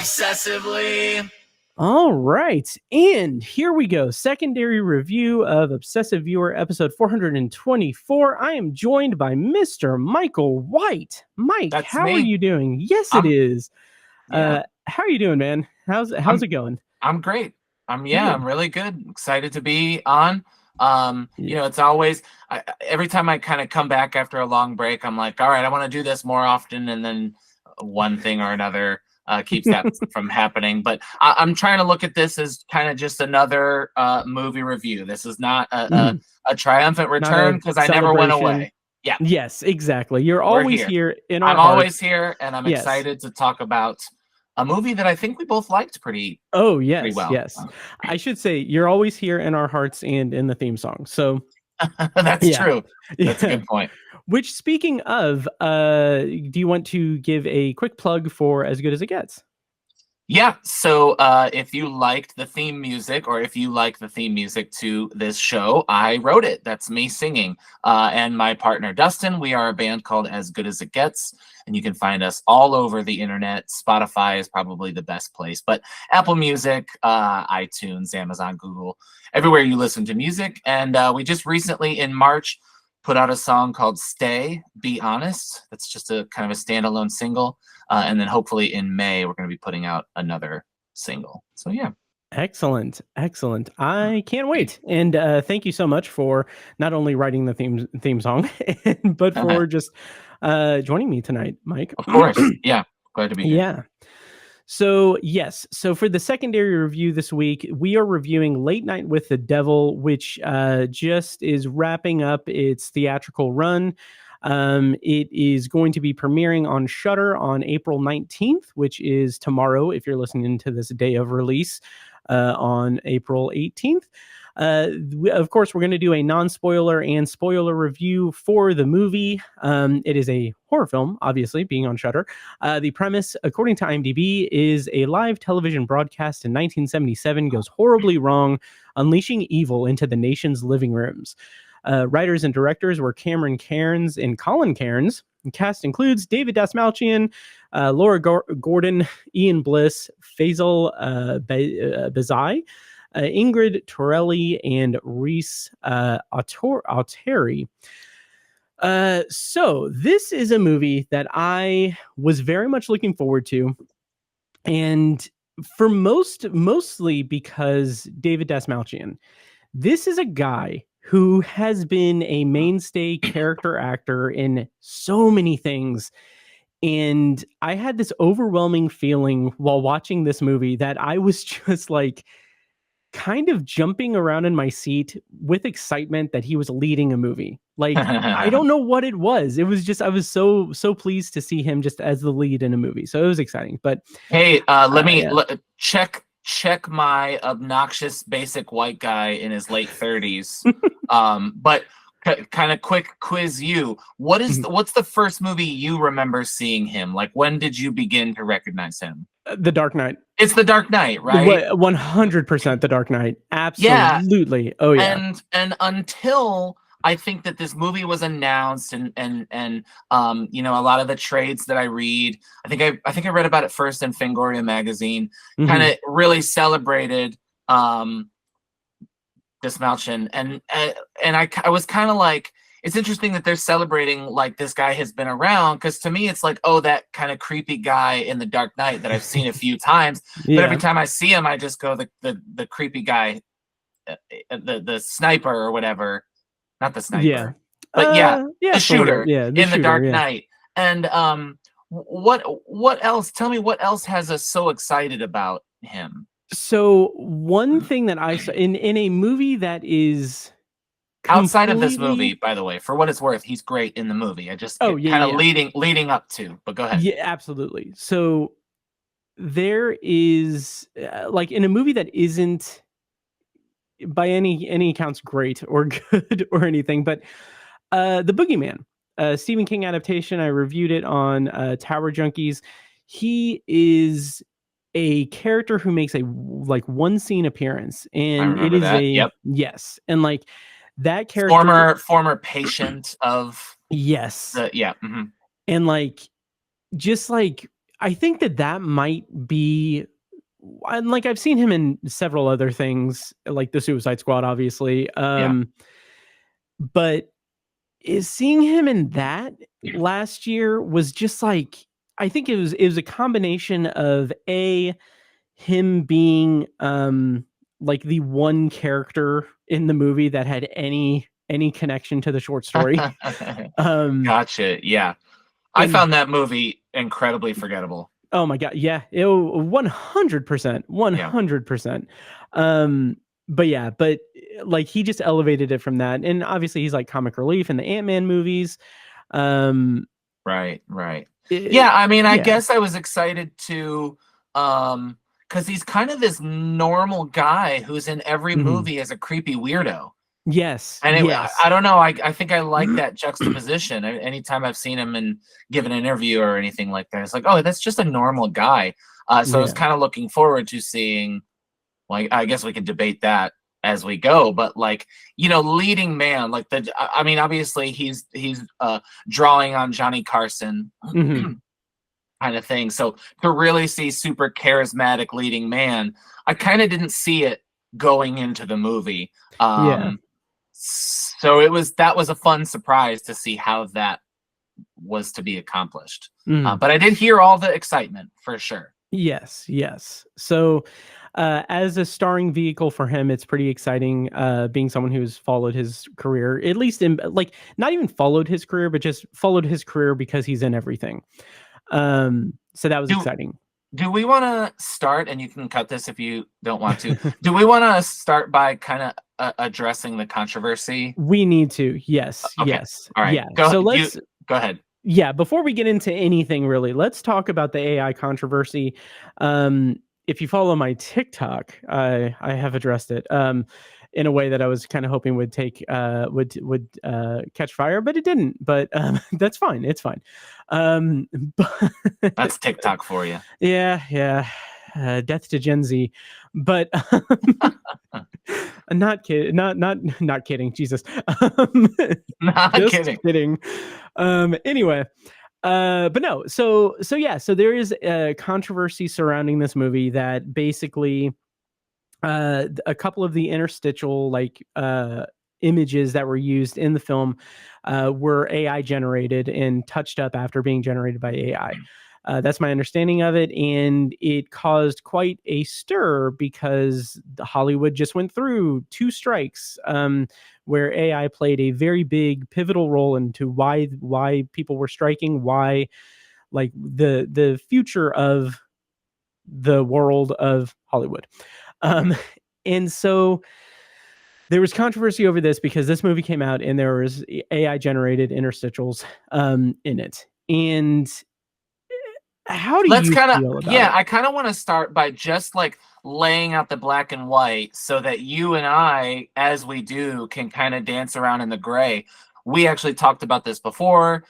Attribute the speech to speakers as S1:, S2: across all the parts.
S1: Obsessively.
S2: All right, and here we go. Secondary review of Obsessive Viewer, episode 424. I am joined by Mr. Michael White. Mike,
S1: That's
S2: how
S1: me.
S2: are you doing? Yes, it is.
S1: Yeah.
S2: How are you doing, man? How's it going?
S1: I'm great. I'm
S2: Good.
S1: really good. Excited to be on. You know, it's always every time I kind of come back after a long break, I'm like, all right, I want to do this more often, and then one thing or another keeps that from happening. But I'm trying to look at this as kind of just another movie review. This is not a triumphant return because I never went away. Yeah.
S2: Yes, exactly. You're always here in our
S1: I'm
S2: hearts.
S1: always here, and I'm excited to talk about a movie that I think we both liked pretpretty well.
S2: Yes. I should say you're always here in our hearts and in the theme song. So
S1: that's true. That's a good point.
S2: Which, speaking of, do you want to give a quick plug for As Good As It Gets?
S1: Yeah, so if you liked the theme music, or if you like the theme music to this show, I wrote it. That's me singing. And my partner, Dustin, we are a band called As Good As It Gets, and you can find us all over the internet. Spotify is probably the best place, but Apple Music, iTunes, Amazon, Google, everywhere you listen to music. And we just recently, in March, put out a song called Stay, Be Honest. That's just a kind of a standalone single. And then hopefully in May, we're going to be putting out another single. So, yeah.
S2: Excellent. I can't wait. And thank you so much for not only writing the theme song, but for just joining me tonight, Mike.
S1: Of course. Yeah. Glad to be here.
S2: Yeah. So, yes. So for the secondary review this week, we are reviewing Late Night with the Devil, which just is wrapping up its theatrical run. It is going to be premiering on Shudder on April 19th, which is tomorrow, if you're listening to this day of release, on April 18th. Of course, we're going to do a non-spoiler and spoiler review for the movie. It is a horror film, obviously, being on Shudder. The premise, according to IMDb, is a live television broadcast in 1977 goes horribly wrong, unleashing evil into the nation's living rooms. Writers and directors were Cairnes and Colin Cairnes. The cast includes David Dastmalchian, Laura Gordon, Ian Bliss, Fayssal Bazzi, Ingrid, Torelli, and Rhys Auteri. So this is a movie that I was very much looking forward to, and for mostly because David Dastmalchian. This is a guy who has been a mainstay character actor in so many things. And I had this overwhelming feeling while watching this movie that I was just like kind of jumping around in my seat with excitement that he was leading a movie. Like, I don't know what it was. It was just, I was so pleased to see him just as the lead in a movie. So it was exciting. But
S1: hey, let me check my obnoxious basic white guy in his late 30s. But kind of quick quiz you. What's the first movie you remember seeing him? Like, when did you begin to recognize him?
S2: The Dark Knight.
S1: It's The Dark Knight, right?
S2: 100% The Dark Knight. Absolutely. Yeah. Oh yeah.
S1: And until I think that this movie was announced, and you know, a lot of the trades that I read, I think I read about it first in Fangoria magazine, kind of really celebrated Dastmalchian, and I was kind of like, it's interesting that they're celebrating like this guy has been around, because to me it's like, oh, that kind of creepy guy in The Dark Knight that I've seen a few times, but every time I see him, I just go the creepy guy, the sniper or whatever. Not the sniper, but the shooter in The Dark Knight. And what else? Tell me what else has us so excited about him.
S2: So one thing that I saw in a movie that is
S1: outside of this movie, by the way, for what it's worth, he's great in the movie. I just leading up to, but go ahead.
S2: Yeah, absolutely. So there is like in a movie that isn't by any accounts great or good or anything, but The Boogeyman, Stephen King adaptation. I reviewed it on Tower Junkies. He is a character who makes a like one scene appearance, and it is yes, and like that character,
S1: former patient of
S2: yes,
S1: and
S2: like just like I think that might be, like, I've seen him in several other things, like the Suicide Squad, obviously. But is seeing him in that last year was just like, I think it was a combination of him being like the one character in the movie that had any connection to the short story.
S1: Gotcha. Yeah. I found that movie incredibly forgettable.
S2: Oh my god, yeah, 100%, 100%. But like he just elevated it from that, and obviously he's like comic relief in the Ant-Man movies.
S1: Right. Yeah, I mean, I guess I was excited to, because he's kind of this normal guy who's in every movie as a creepy weirdo.
S2: Yes.
S1: And I don't know. I think I like that juxtaposition. Anytime I've seen him and give an interview or anything like that, it's like, oh, that's just a normal guy. So I was kind of looking forward to seeing, like, I guess we could debate that as we go, but like, leading man, like I mean, obviously he's drawing on Johnny Carson kind of thing. So to really see super charismatic leading man, I kind of didn't see it going into the movie. So that was a fun surprise to see how that was to be accomplished. But I did hear all the excitement for sure.
S2: Yes. So as a starring vehicle for him, it's pretty exciting, being someone who's followed his career, at least in, like, not even followed his career, but just followed his career because he's in everything. So that was exciting.
S1: Do we want to start, and you can cut this if you don't want to, do we want to start by kind of addressing the controversy?
S2: We need to, yes.
S1: Okay.
S2: Yes.
S1: All right.
S2: Yeah.
S1: Go ahead.
S2: Yeah, before we get into anything really, let's talk about the AI controversy. If you follow my TikTok, I have addressed it in a way that I was kind of hoping would take would catch fire, but it didn't. But that's fine. It's fine.
S1: That's TikTok for you.
S2: Yeah. Death to Gen Z, but not kidding. Not kidding. Jesus,
S1: not
S2: just kidding. Anyway, but no. So yeah. So there is a controversy surrounding this movie that basically, a couple of the interstitial images that were used in the film were AI generated and touched up after being generated by AI. That's my understanding of it, and it caused quite a stir because Hollywood just went through 2 strikes where AI played a very big pivotal role into why people were striking, why, like, the future of the world of Hollywood. And so there was controversy over this because this movie came out and there was AI generated interstitials in it. And how do you feel about it?
S1: I kind of want to start by just like laying out the black and white so that you and I, as we do, can kind of dance around in the gray. We actually talked about this before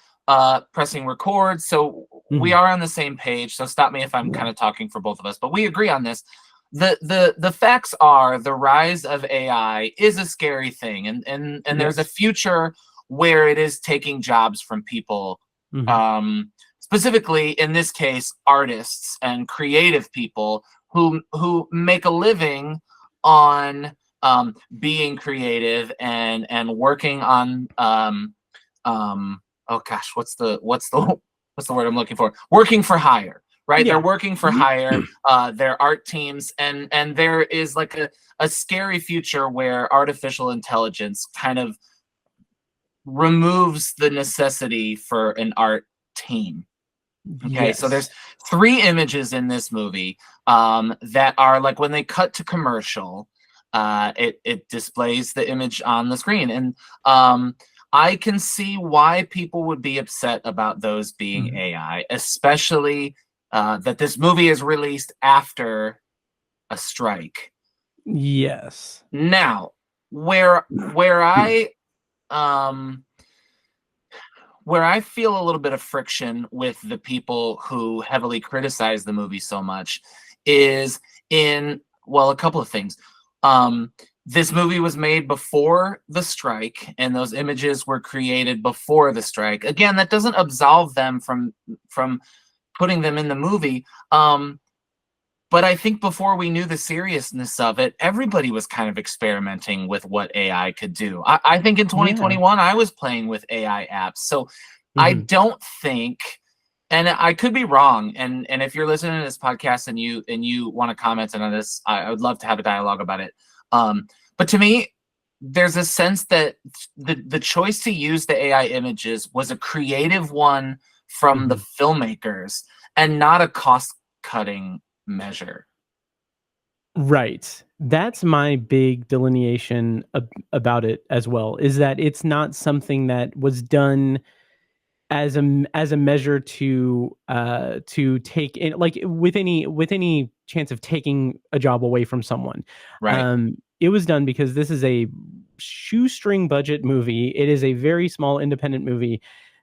S1: pressing record, so we are on the same page. So stop me if I'm kind of talking for both of us, but we agree on this. The facts are the rise of AI is a scary thing, and there's a future where it is taking jobs from people. Specifically, in this case, artists and creative people who make a living on being creative and working on oh gosh, what's the word I'm looking for? Working for hire, right? They're working for hire. They're art teams, and there is like a scary future where artificial intelligence kind of removes the necessity for an art team. Okay, so there's 3 images in this movie that are like, when they cut to commercial, it displays the image on the screen, and I can see why people would be upset about those being AI, especially that this movie is released after a strike.
S2: Yes.
S1: Now, where I feel a little bit of friction with the people who heavily criticize the movie so much is in, well, a couple of things. This movie was made before the strike, and those images were created before the strike. Again, that doesn't absolve them from putting them in the movie. But I think before we knew the seriousness of it, everybody was kind of experimenting with what AI could do. I think in
S2: Yeah.
S1: 2021, I was playing with AI apps. So I
S2: Mhm.
S1: don't think, and I could be wrong. And if you're listening to this podcast and you want to comment on this, I would love to have a dialogue about it. But to me, there's a sense that the choice to use the AI images was a creative one from the filmmakers and not a cost-cutting measure.
S2: Right. That's my big delineation about it as well, is that it's not something that was done as a measure to take in, like, with any chance of taking a job away from someone.
S1: Right.
S2: It was done because this is a shoestring budget movie. It is a very small independent movie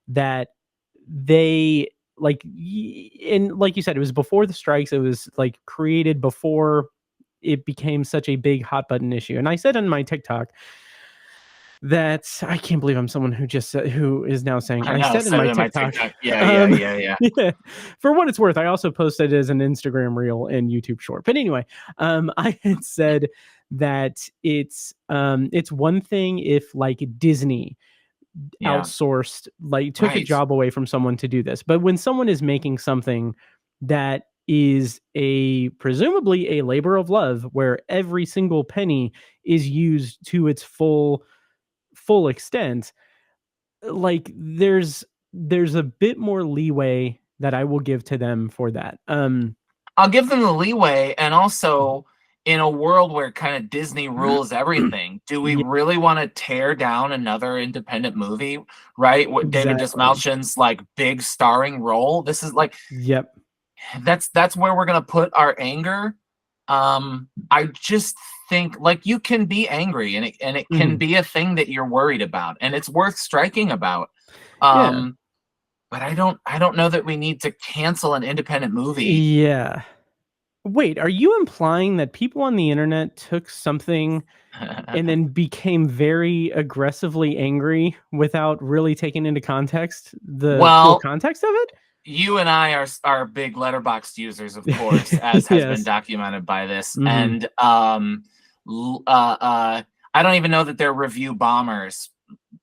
S2: that they and like you said, it was before the strikes. It was like created before it became such a big hot button issue. And I said on my TikTok that I can't believe I'm someone who just who is now saying
S1: I
S2: I
S1: know.
S2: said in
S1: Said
S2: my
S1: it in my
S2: TikTok.
S1: TikTok. Yeah.
S2: Yeah. For what it's worth, I also posted it as an Instagram reel and YouTube short. But anyway, I had said that it's one thing if like Disney
S1: Yeah.
S2: outsourced, like took a
S1: Right.
S2: job away from someone to do this. But when someone is making something that is presumably a labor of love, where every single penny is used to its full extent, like there's a bit more leeway that I will give to them for that.
S1: I'll give them the leeway, and also in a world where kind of Disney rules everything, do we
S2: Yeah,
S1: really want to tear down another independent movie, right? What David
S2: exactly.
S1: Dastmalchian's like big starring role. This is like
S2: Yep.
S1: that's where we're gonna put our anger. I just think like you can be angry and it can
S2: Mhm.
S1: be a thing that you're worried about and it's worth striking about.
S2: Yeah.
S1: But I don't know that we need to cancel an independent movie.
S2: Yeah. Wait, are you implying that people on the internet took something and then became very aggressively angry without really taking into context the full
S1: Well,
S2: context of it?
S1: you and I are big letterboxed users, of course, as has been
S2: Yes.
S1: documented by this.
S2: Mhm.
S1: And I don't even know that they're review bombers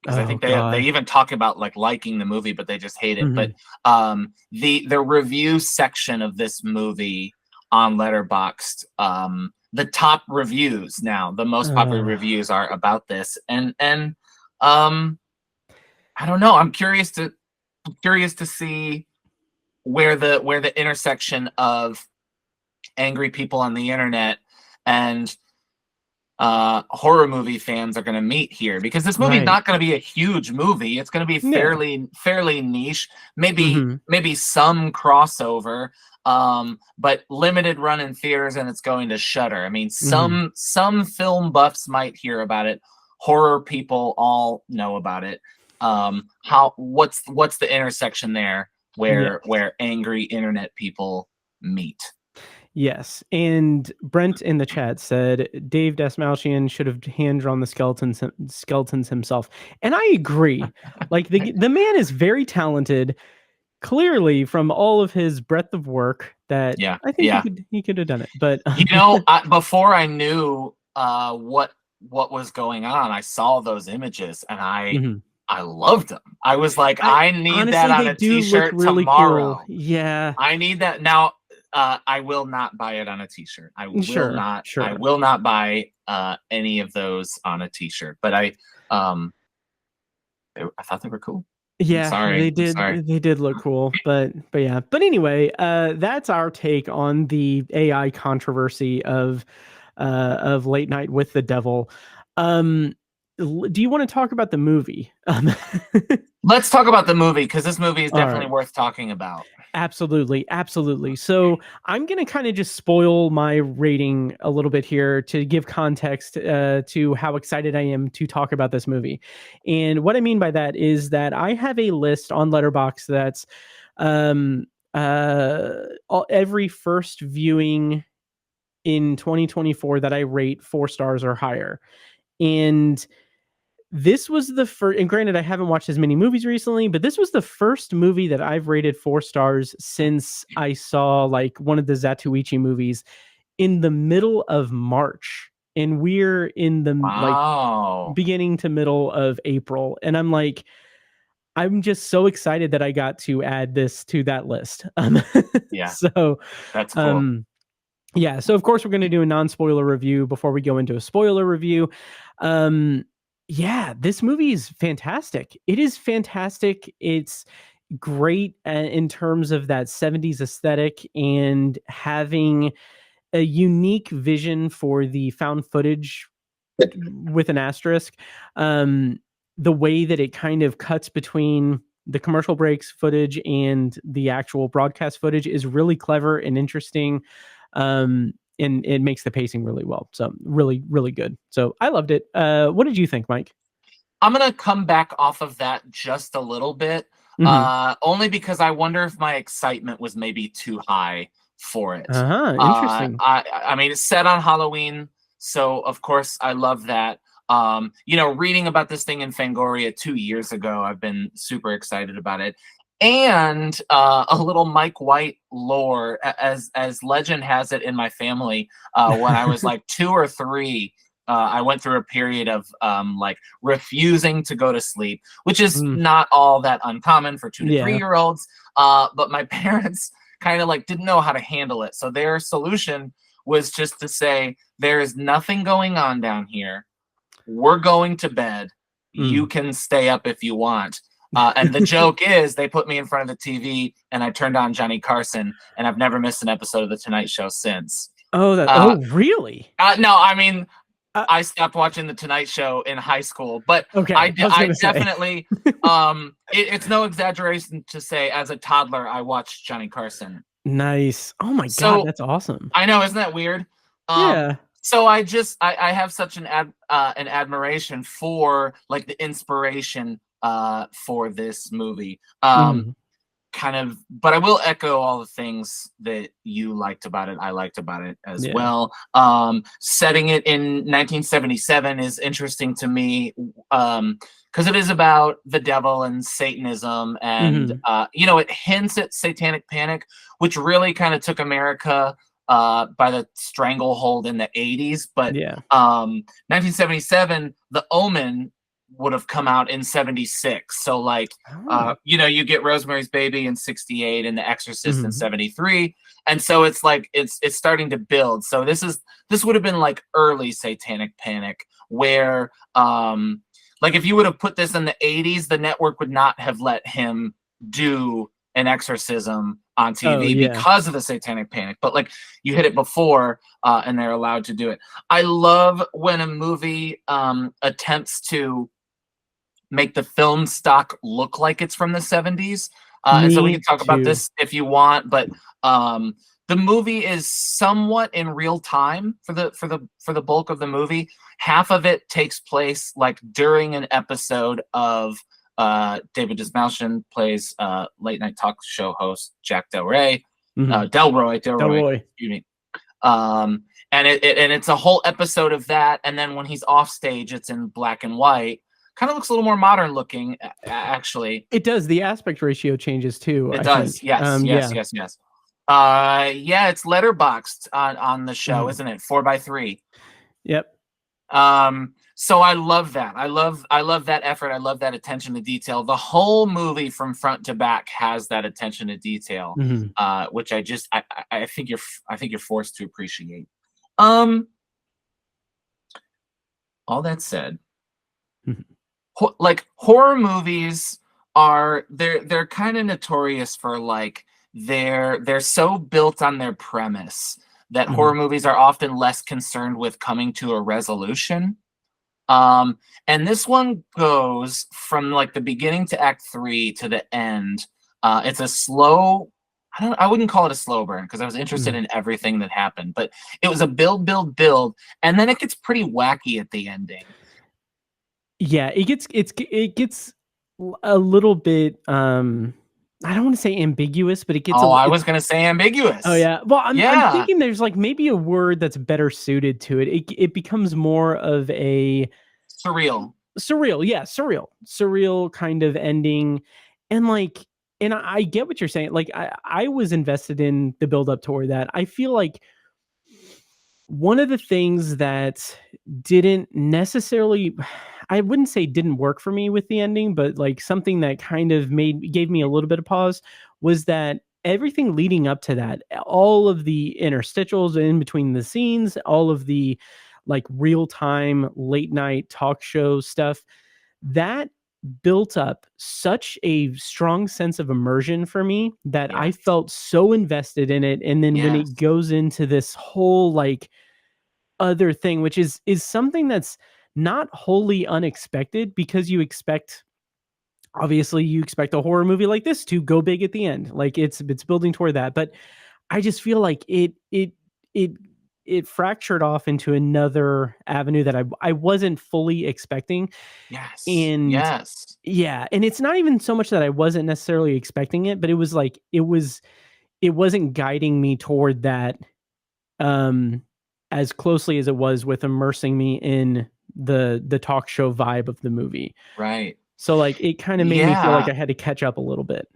S1: because I
S2: Oh
S1: think they
S2: god.
S1: even talk about like liking the movie, but they just hate it. But
S2: Mhm.
S1: the review section of this movie on Letterboxd, the top reviews now, the most popular
S2: Uh,
S1: reviews are about this, and um, I don't know. I'm curious to see where the intersection of angry people on the internet and horror movie fans are going to meet here, because this movie's
S2: right.
S1: not going to be a huge movie. It's going to be
S2: Yeah.
S1: fairly niche,
S2: Mhm.
S1: maybe some crossover, but limited run in theaters, and it's going to Shudder. I mean,
S2: Mhm.
S1: some film buffs might hear about it. Horror people all know about it. How what's the intersection there
S2: Yeah.
S1: where angry internet people meet?
S2: Yes, and Brent in the chat said Dave Dastmalchian should have hand drawn the skeletons himself, and I agree. Like the man is very talented, clearly from all of his breadth of work. That
S1: Yeah,
S2: I think
S1: yeah.
S2: he could have done it, but
S1: You know, before I knew what was going on, I saw those images and
S2: Mhm.
S1: I loved them. I was like,
S2: I
S1: I need that
S2: honestly
S1: on
S2: they
S1: a
S2: do look
S1: t-shirt
S2: really cool.
S1: tomorrow.
S2: Yeah,
S1: I need that now. I will not buy it on a t-shirt.
S2: sure,
S1: I
S2: sure.
S1: will not buy any of those on a t-shirt. But um I thought they were cool. I'm
S2: Yeah,
S1: sorry. I'm sorry.
S2: they did look cool, but yeah. But anyway, that's our take on the AI controversy of Late Night with the Devil. Um, do you want to talk about the movie?
S1: Let's talk about the movie, because this movie is
S2: All
S1: definitely
S2: right.
S1: worth talking about.
S2: Absolutely, absolutely. So I'm gonna kind of just spoil my rating a little bit here to give context to how excited I am to talk about this movie. And what I mean by that is that I have a list on Letterboxd that's um, every first viewing in 2024 that I rate 4 stars or higher. And this was the first, and granted, I haven't watched as many movies recently, but this was the first movie that I've rated 4 stars since I saw like one of the Zatoichi movies in the middle of March. And we're in the like beginning to middle of April. And I'm just so excited that I got to add this to that list.
S1: Yeah.
S2: So
S1: that's cool.
S2: Yeah, so of course we're going to do a non-spoiler review before we go into a spoiler review. Yeah, this movie is fantastic. It is fantastic. It's great in terms of that 70s aesthetic and having a unique vision for the found footage with an asterisk. The way that it kind of cuts between the commercial breaks footage and the actual broadcast footage is really clever and interesting. And it makes the pacing really well. So really, really good. So I loved it. What did you think, Mike?
S1: I'm going to come back off of that just a little bit, only because I wonder if my excitement was maybe too high for it.
S2: Interesting.
S1: I mean, it's set on Halloween, so of course I love that. Reading about this thing in Fangoria 2 years ago, I've been super excited about it. And a little Mike White lore, as legend has it in my family, when I was like 2 or 3, I went through a period of like refusing to go to sleep, which is not all that uncommon for 2 to 3-year-olds. But my parents kind of like didn't know how to handle it. So their solution was just to say, there is nothing going on down here. We're going to bed. You can stay up if you want. And the joke is they put me in front of the TV and I turned on Johnny Carson, and I've never missed an episode of The Tonight Show since.
S2: Oh, really?
S1: No, I mean, I stopped watching The Tonight Show in high school, but
S2: okay,
S1: I definitely, it's no exaggeration to say as a toddler, I watched Johnny Carson.
S2: Nice. Oh my God, that's awesome.
S1: I know, isn't that weird?
S2: Yeah.
S1: So I have such an admiration for like the inspiration for this movie. Kind of, but I will echo all the things that you liked about it. I liked about it as well. Setting it in 1977 is interesting to me because it is about the devil and Satanism, and it hints at satanic panic, which really kind of took America by the stranglehold in the 80s. But 1977, The Omen would have come out in 76. So like, you get Rosemary's Baby in 68 and The Exorcist in 73. And so it's like, it's starting to build. So this would have been like early satanic panic where, like if you would have put this in the 80s, the network would not have let him do an exorcism on TV because of the satanic panic. But like you hit it before and they're allowed to do it. I love when a movie attempts to make the film stock look like it's from the 70s. And so we can talk about this if you want, but the movie is somewhat in real time for the bulk of the movie. Half of it takes place like during an episode of David Dastmalchian plays late night talk show host Jack Delroy, excuse me. And it's a whole episode of that, and then when he's off stage, it's in black and white. Kind of looks a little more modern looking, actually.
S2: It does. The aspect ratio changes too.
S1: It does. Yes. Yes. It's letterboxed on the show, isn't it? 4:3.
S2: Yep.
S1: So I love that. I love that effort. I love that attention to detail. The whole movie from front to back has that attention to detail, which I think you're forced to appreciate. All that said, like horror movies they're kind of notorious for like they're so built on their premise that horror movies are often less concerned with coming to a resolution. And this one goes from like the beginning to act 3 to the end. It's a slow, I wouldn't call it a slow burn because I was interested in everything that happened, but it was a build, and then it gets pretty wacky at the ending.
S2: Yeah, it gets a little bit I don't want to say ambiguous, but it gets
S1: I was going to say ambiguous.
S2: Oh yeah. Well, I'm thinking there's like maybe a word that's better suited to it. It becomes more of a
S1: surreal.
S2: surreal. Yeah, surreal kind of ending. And like, and I get what you're saying. Like, I was invested in the build up toward that. I feel like one of the things that didn't necessarily, I wouldn't say didn't work for me with the ending, but like something that kind of gave me a little bit of pause was that everything leading up to that, all of the interstitials in between the scenes, all of the like real time late night talk show stuff, that built up such a strong sense of immersion for me that I
S1: Yes.
S2: felt so invested in it. And then when it
S1: Yes.
S2: goes into this whole like other thing, which is something that's not wholly unexpected, because you expect, obviously you expect a horror movie like this to go big at the end. Like it's building toward that. But I just feel like it it fractured off into another avenue that I wasn't fully expecting.
S1: Yes.
S2: And
S1: Yes.
S2: yeah, and it's not even so much that I wasn't necessarily expecting it, but it was like it wasn't guiding me toward that um as closely as it was with immersing me in the talk show vibe of the movie.
S1: Right.
S2: So like it kind of made me feel like
S1: Yeah.
S2: I had to catch up a little bit.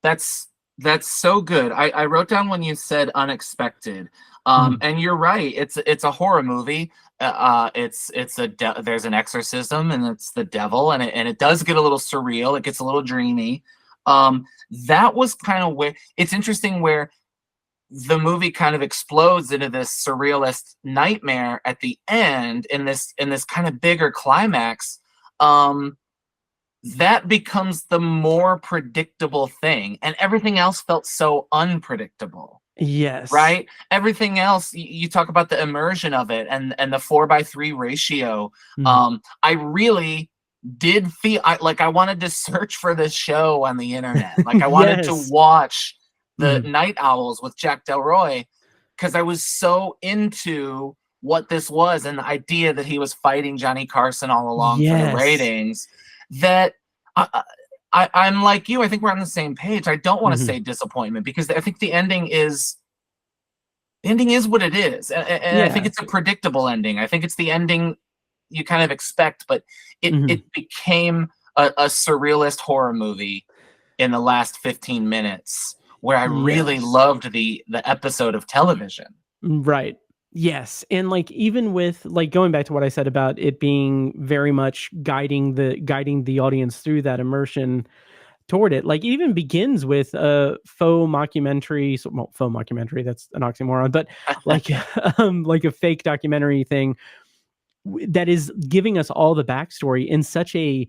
S1: That's that's so good. I wrote down when you said unexpected.
S2: Mhm.
S1: And you're right. It's a horror movie. There's an exorcism and it's the devil, and it does get a little surreal. It gets a little dreamy. That was kind of where it's interesting, where the movie kind of explodes into this surrealist nightmare at the end, in this kind of bigger climax. Um, that becomes the more predictable thing, and everything else felt so unpredictable.
S2: Yes.
S1: Right, everything else, you talk about the immersion of it, and the 4:3 ratio.
S2: Mhm.
S1: I really did feel like I wanted to search for this show on the internet. Like I wanted to
S2: Yes.
S1: watch the
S2: Mhm.
S1: Night Owls with Jack Delroy, because I was so into what this was, and the idea that he was fighting Johnny Carson all along for the
S2: Yes.
S1: ratings, that I, I'm like you. I think we're on the same page. I don't want to
S2: Mhm.
S1: say disappointment, because I think the ending is what it is, and I think
S2: Yeah.
S1: it's a predictable ending. I think it's the ending you kind of expect, but it
S2: Mhm.
S1: became a surrealist horror movie in the last 15 minutes, where I really
S2: Yes.
S1: loved the episode of television.
S2: Right. Yes, and, like, even with like, going back to what I said about it being very much guiding the audience through that immersion toward it, like, it even begins with a faux mockumentary, so well, faux mockumentary, that's an oxymoron, but, like, like a fake documentary thing that is giving us all the backstory in such a,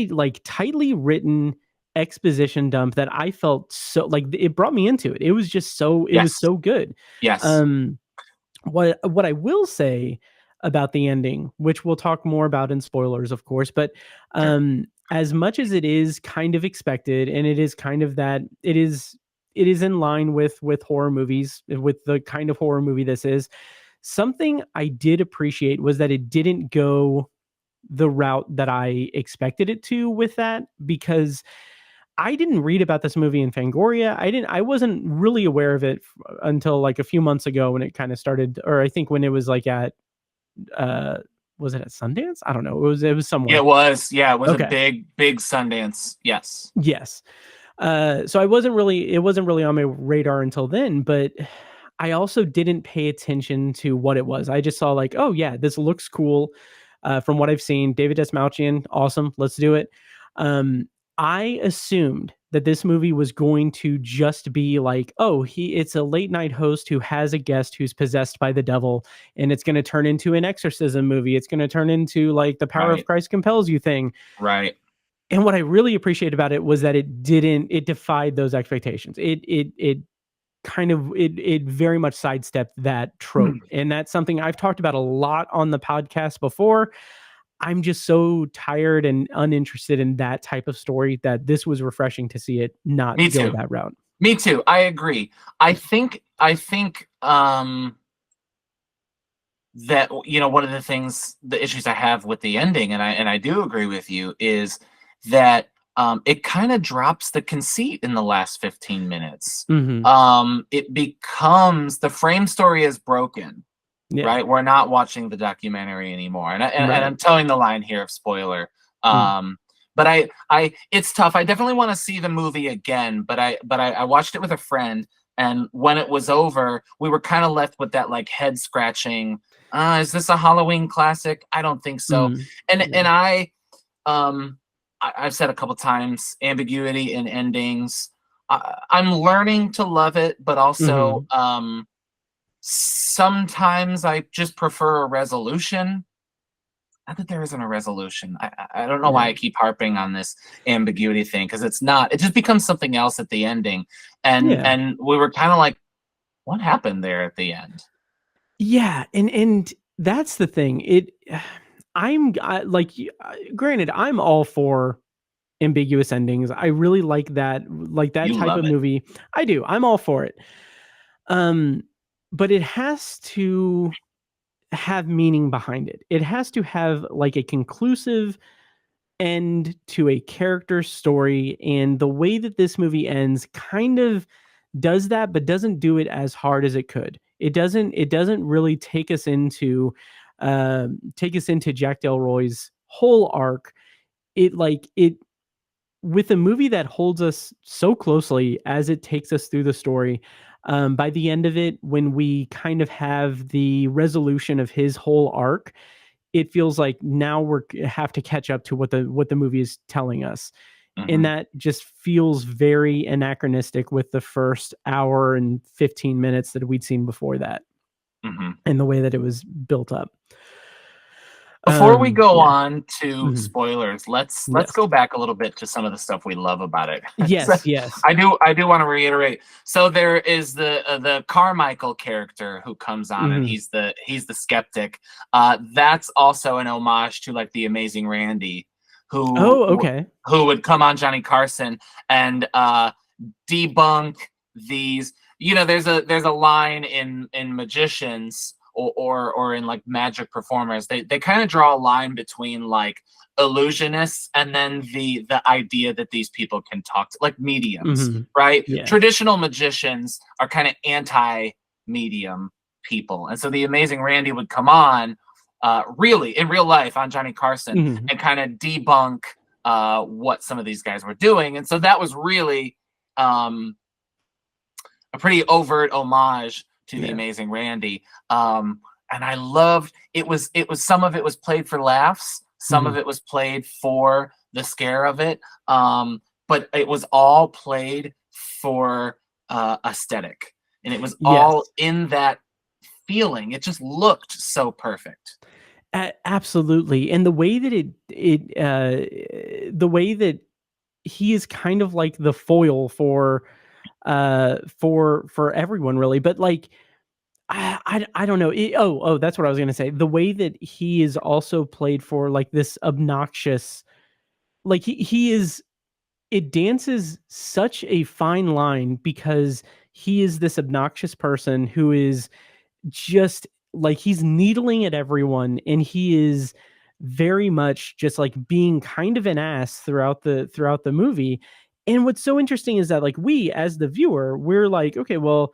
S2: like, tightly written exposition dump that I felt so like, it brought me into it. It was just so it was
S1: Yes,
S2: so good.
S1: yes,
S2: Um what I will say about the ending, which we'll talk more about in spoilers, of course, but
S1: sure,
S2: as much as it is kind of expected, and it is kind of that it is in line with horror movies, with the kind of horror movie this is. Something I did appreciate was that it didn't go the route that I expected it to with that, because I didn't read about this movie in Fangoria. I wasn't really aware of it until like a few months ago when it kind of started, or I think when it was like at uh was it at Sundance? I don't know. It was somewhere.
S1: it was, yeah, it was a
S2: Okay.
S1: big Sundance. Yes,
S2: Yes. So it wasn't really on my radar until then, but I also didn't pay attention to what it was. I just saw like, oh yeah, this looks cool. From what I've seen, David Dastmalchian, awesome. Let's do it. Um, I assumed that this movie was going to just be like, oh, it's a late night host who has a guest who's possessed by the devil, and it's going to turn into an exorcism movie. It's going to turn into like the power of
S1: right,
S2: Christ compels you thing.
S1: right.
S2: And what I really appreciate about it was that it defied those expectations. It kind of it very much sidestepped that trope. And that's something I've talked about a lot on the podcast before. I'm just so tired and uninterested in that type of story that this was refreshing to see it not
S1: Me
S2: go
S1: too.
S2: that route.
S1: Me too. I agree. I think that, one of the things, the issues I have with the ending, and I do agree with you, is that it kind of drops the conceit in the last 15 minutes.
S2: Mhm.
S1: It becomes, the frame story is broken,
S2: Yeah.
S1: right? We're not watching the documentary anymore. And
S2: Right.
S1: I'm towing the line here of spoiler.
S2: Mm.
S1: But it's tough. I definitely want to see the movie again, but I watched it with a friend, and when it was over, we were kind of left with that like head scratching. Is this a Halloween classic? I don't think so.
S2: Mm.
S1: And
S2: Yeah.
S1: I've said a couple times, ambiguity in endings. I'm learning to love it, but also
S2: Mm-hmm.
S1: sometimes I just prefer a resolution. Not that there isn't a resolution. I don't know why I
S2: Right.
S1: keep harping on this ambiguity thing, because it's not. It just becomes something else at the ending, and
S2: Yeah.
S1: we were kind of like, what happened there at the end?
S2: Yeah, and that's the thing. Granted, I'm all for ambiguous endings. I really like that
S1: You
S2: type
S1: love
S2: of
S1: it.
S2: movie. I do. I'm all for it. Um, but it has to have meaning behind it. It has to have like a conclusive end to a character story, and the way that this movie ends kind of does that, but doesn't do it as hard as it could. It doesn't really take us into Jack Delroy's whole arc. It with a movie that holds us so closely as it takes us through the story. By the end of it, when we kind of have the resolution of his whole arc, it feels like now we have to catch up to what the movie is telling us, and
S1: Hmm.
S2: that just feels very anachronistic with the first hour and 15 minutes that we'd seen before that,
S1: Hmm.
S2: and the way that it was built up.
S1: Before we go
S2: Yeah.
S1: on to
S2: Mhm.
S1: spoilers, let's
S2: Yes.
S1: go back a little bit to some of the stuff we love about it. So,
S2: Yes. Yes.
S1: I do want to reiterate. So there is the Carmichael character who comes on, and
S2: Hmm.
S1: he's the skeptic. That's also an homage to like the Amazing Randy,
S2: Oh, okay.
S1: who would come on Johnny Carson and debunk these. There's a line in magicians, or in like magic performers. They kind of draw a line between like illusionists and then the idea that these people can talk to, like mediums,
S2: Hmm.
S1: right?
S2: Yeah.
S1: Traditional magicians are kind of anti-medium people, and so the Amazing Randy would come on, really in real life on Johnny Carson,
S2: Hmm.
S1: and kind of debunk what some of these guys were doing. And so that was really um, a pretty overt homage to the
S2: Yeah.
S1: Amazing Randy. And I loved it. Was some of it was played for laughs, some
S2: Hmm.
S1: of it was played for the scare of it, but it was all played for aesthetic, and it was all
S2: Yes.
S1: in that feeling. It just looked so perfect.
S2: Absolutely. And the way that the way that he is kind of like the foil for everyone really, but like I don't know. That's what I was gonna say. The way that he is also played for like this obnoxious, like he is. It dances such a fine line because he is this obnoxious person who is just like he's needling at everyone, and he is very much just like being kind of an ass throughout the movie. And what's so interesting is that like we as the viewer, we're like, okay, well,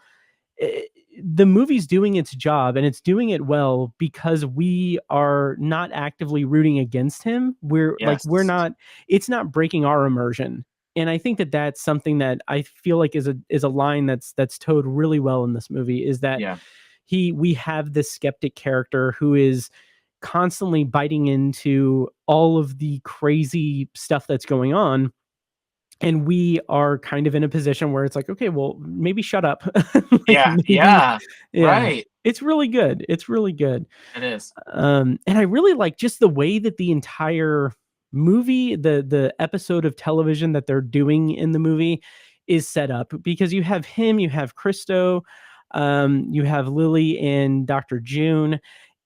S2: eh, the movie's doing its job and it's doing it well because we are not actively rooting against him. We're
S1: Yes.
S2: not, it's not breaking our immersion. And I think that that's something that I feel like is a line that's towed really well in this movie, is that
S1: Yeah.
S2: we have this skeptic character who is constantly biting into all of the crazy stuff that's going on, and we are kind of in a position where it's like, okay, well, maybe shut up. Like
S1: Yeah.
S2: maybe,
S1: Yeah.
S2: yeah.
S1: Right.
S2: It's really good. It's really good.
S1: It is.
S2: And I really like just the way that the entire movie, the episode of television that they're doing in the movie is set up, because you have him, you have Christou, you have Lilly and Dr. June.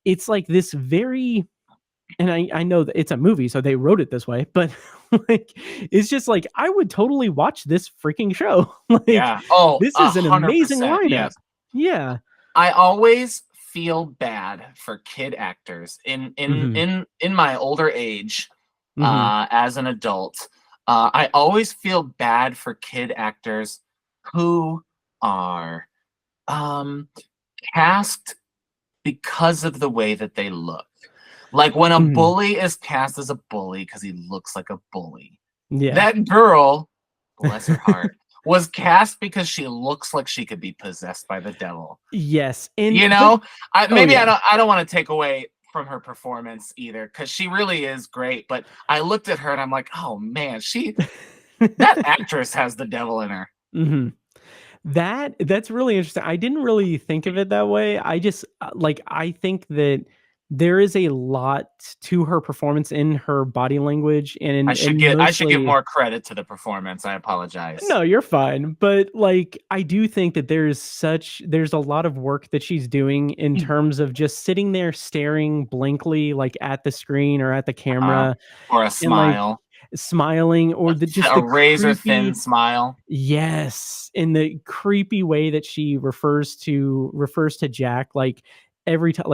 S2: It's like this very, and I know that it's a movie, so they wrote it this way, but like it's just like I would totally watch this freaking show. Like
S1: Yeah. Oh,
S2: this is an amazing
S1: 100%.
S2: lineup.
S1: Yes.
S2: Yeah.
S1: I always feel bad for kid actors
S2: Hmm.
S1: in my older age,
S2: Hmm.
S1: as an adult. I always feel bad for kid actors who are um, cast because of the way that they look. Like when a bully is cast as a bully because he looks like a bully.
S2: Yeah.
S1: That girl, bless her heart, was cast because she looks like she could be possessed by the devil.
S2: Yes. And
S1: you know, I don't want to take away from her performance either, because she really is great. But I looked at her and I'm like, oh man, that actress has the devil in her.
S2: Mm-hmm. That's really interesting. I didn't really think of it that way. I just I think that there is a lot to her performance in her body language, and
S1: I should give more credit to the performance. I apologize.
S2: No, you're fine. But I do think that there's a lot of work that she's doing in terms of just sitting there staring blankly at the screen or at the camera,
S1: or a smile.
S2: Smiling, or
S1: a razor thin smile.
S2: Yes, in the creepy way that she refers to Jack, every time,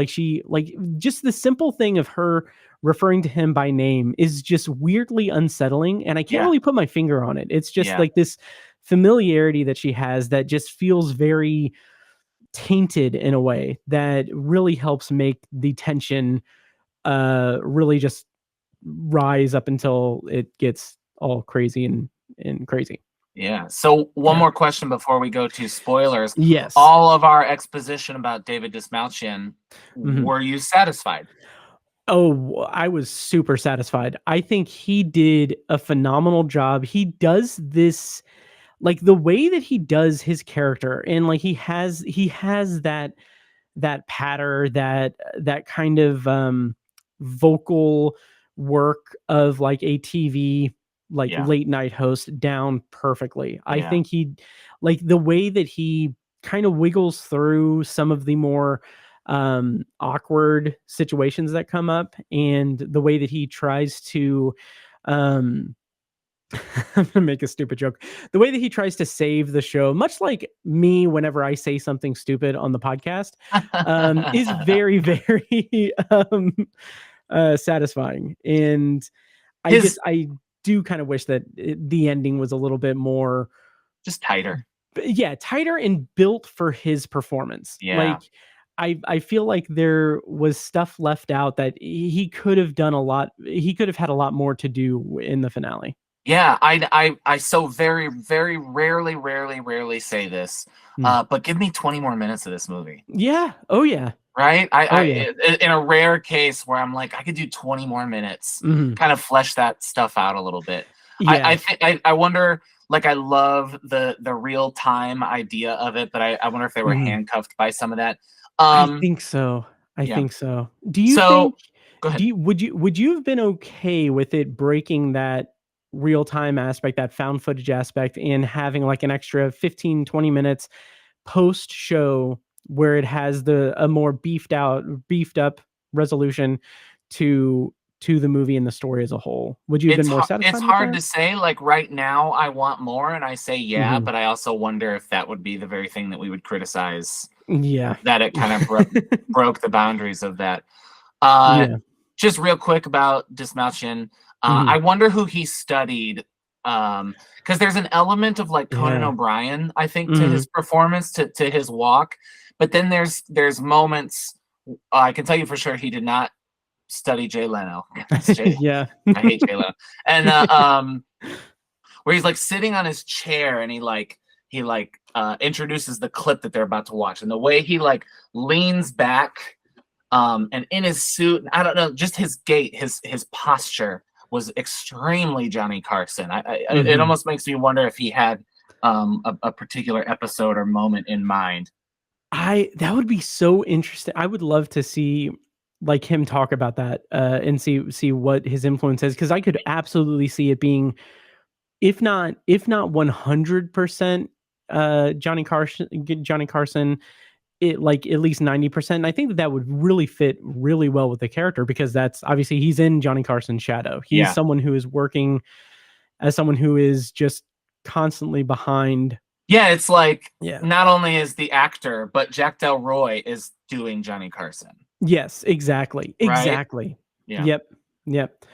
S2: just the simple thing of her referring to him by name is just weirdly unsettling, and I can't really put my finger on it. It's just this familiarity that she has that just feels very tainted in a way that really helps make the tension really just rise up until it gets all crazy and crazy.
S1: Yeah. So one more question before we go to spoilers.
S2: Yes.
S1: All of our exposition about David Dastmalchian, were you satisfied?
S2: Oh, I was super satisfied. I think he did a phenomenal job. He does this, the way that he does his character, and he has that patter, that kind of vocal work of a TV late night host down perfectly. I think he the way that he kind of wiggles through some of the more awkward situations that come up, and the way that he tries to I'm gonna make a stupid joke. The way that he tries to save the show, much like me whenever I say something stupid on the podcast, is very, very satisfying. And I do kind of wish that the ending was a little bit more
S1: just tighter.
S2: Tighter and built for his performance.
S1: Yeah.
S2: I feel like there was stuff left out that he could have done a lot. He could have had a lot more to do in the finale.
S1: Yeah, I so very, very rarely say this, but give me 20 more minutes of this movie.
S2: Yeah. Oh yeah.
S1: Right. In a rare case where I'm like, I could do 20 more minutes, kind of flesh that stuff out a little bit. Yeah. I wonder, I love the real time idea of it, but I wonder if they were handcuffed by some of that.
S2: I think so. I think so. Do you think?
S1: Go ahead.
S2: Would you have been okay with it breaking that real time aspect, that found footage aspect, and having an extra 15-20 minutes post show where it has a more beefed up resolution to the movie and the story as a whole? Would you have been more satisfied?
S1: It's hard to say. Right now I want more, and I say but I also wonder if that would be the very thing that we would criticize.
S2: Yeah,
S1: that it kind of broke the boundaries of that. Just real quick about Dastmalchian, I wonder who he studied, because there's an element of Conan O'Brien, I think, to his performance, to his walk, but then there's moments, I can tell you for sure he did not study Jay Leno. I hate Jay Leno. And where he's sitting on his chair, and he introduces the clip that they're about to watch, and the way he leans back, and in his suit, I don't know, just his gait, his posture was extremely Johnny Carson. It almost makes me wonder if he had a particular episode or moment in mind.
S2: That would be so interesting. I would love to see him talk about that and see what his influence is, because I could absolutely see it being, if not 100% Johnny Carson, it at least 90%. And I think that would really fit really well with the character, because that's obviously he's in Johnny Carson's shadow. He's someone who is working as someone who is just constantly behind.
S1: Yeah, it's not only is the actor, but Jack Delroy is doing Johnny Carson.
S2: Yes, exactly.
S1: Right?
S2: Yeah. Yep.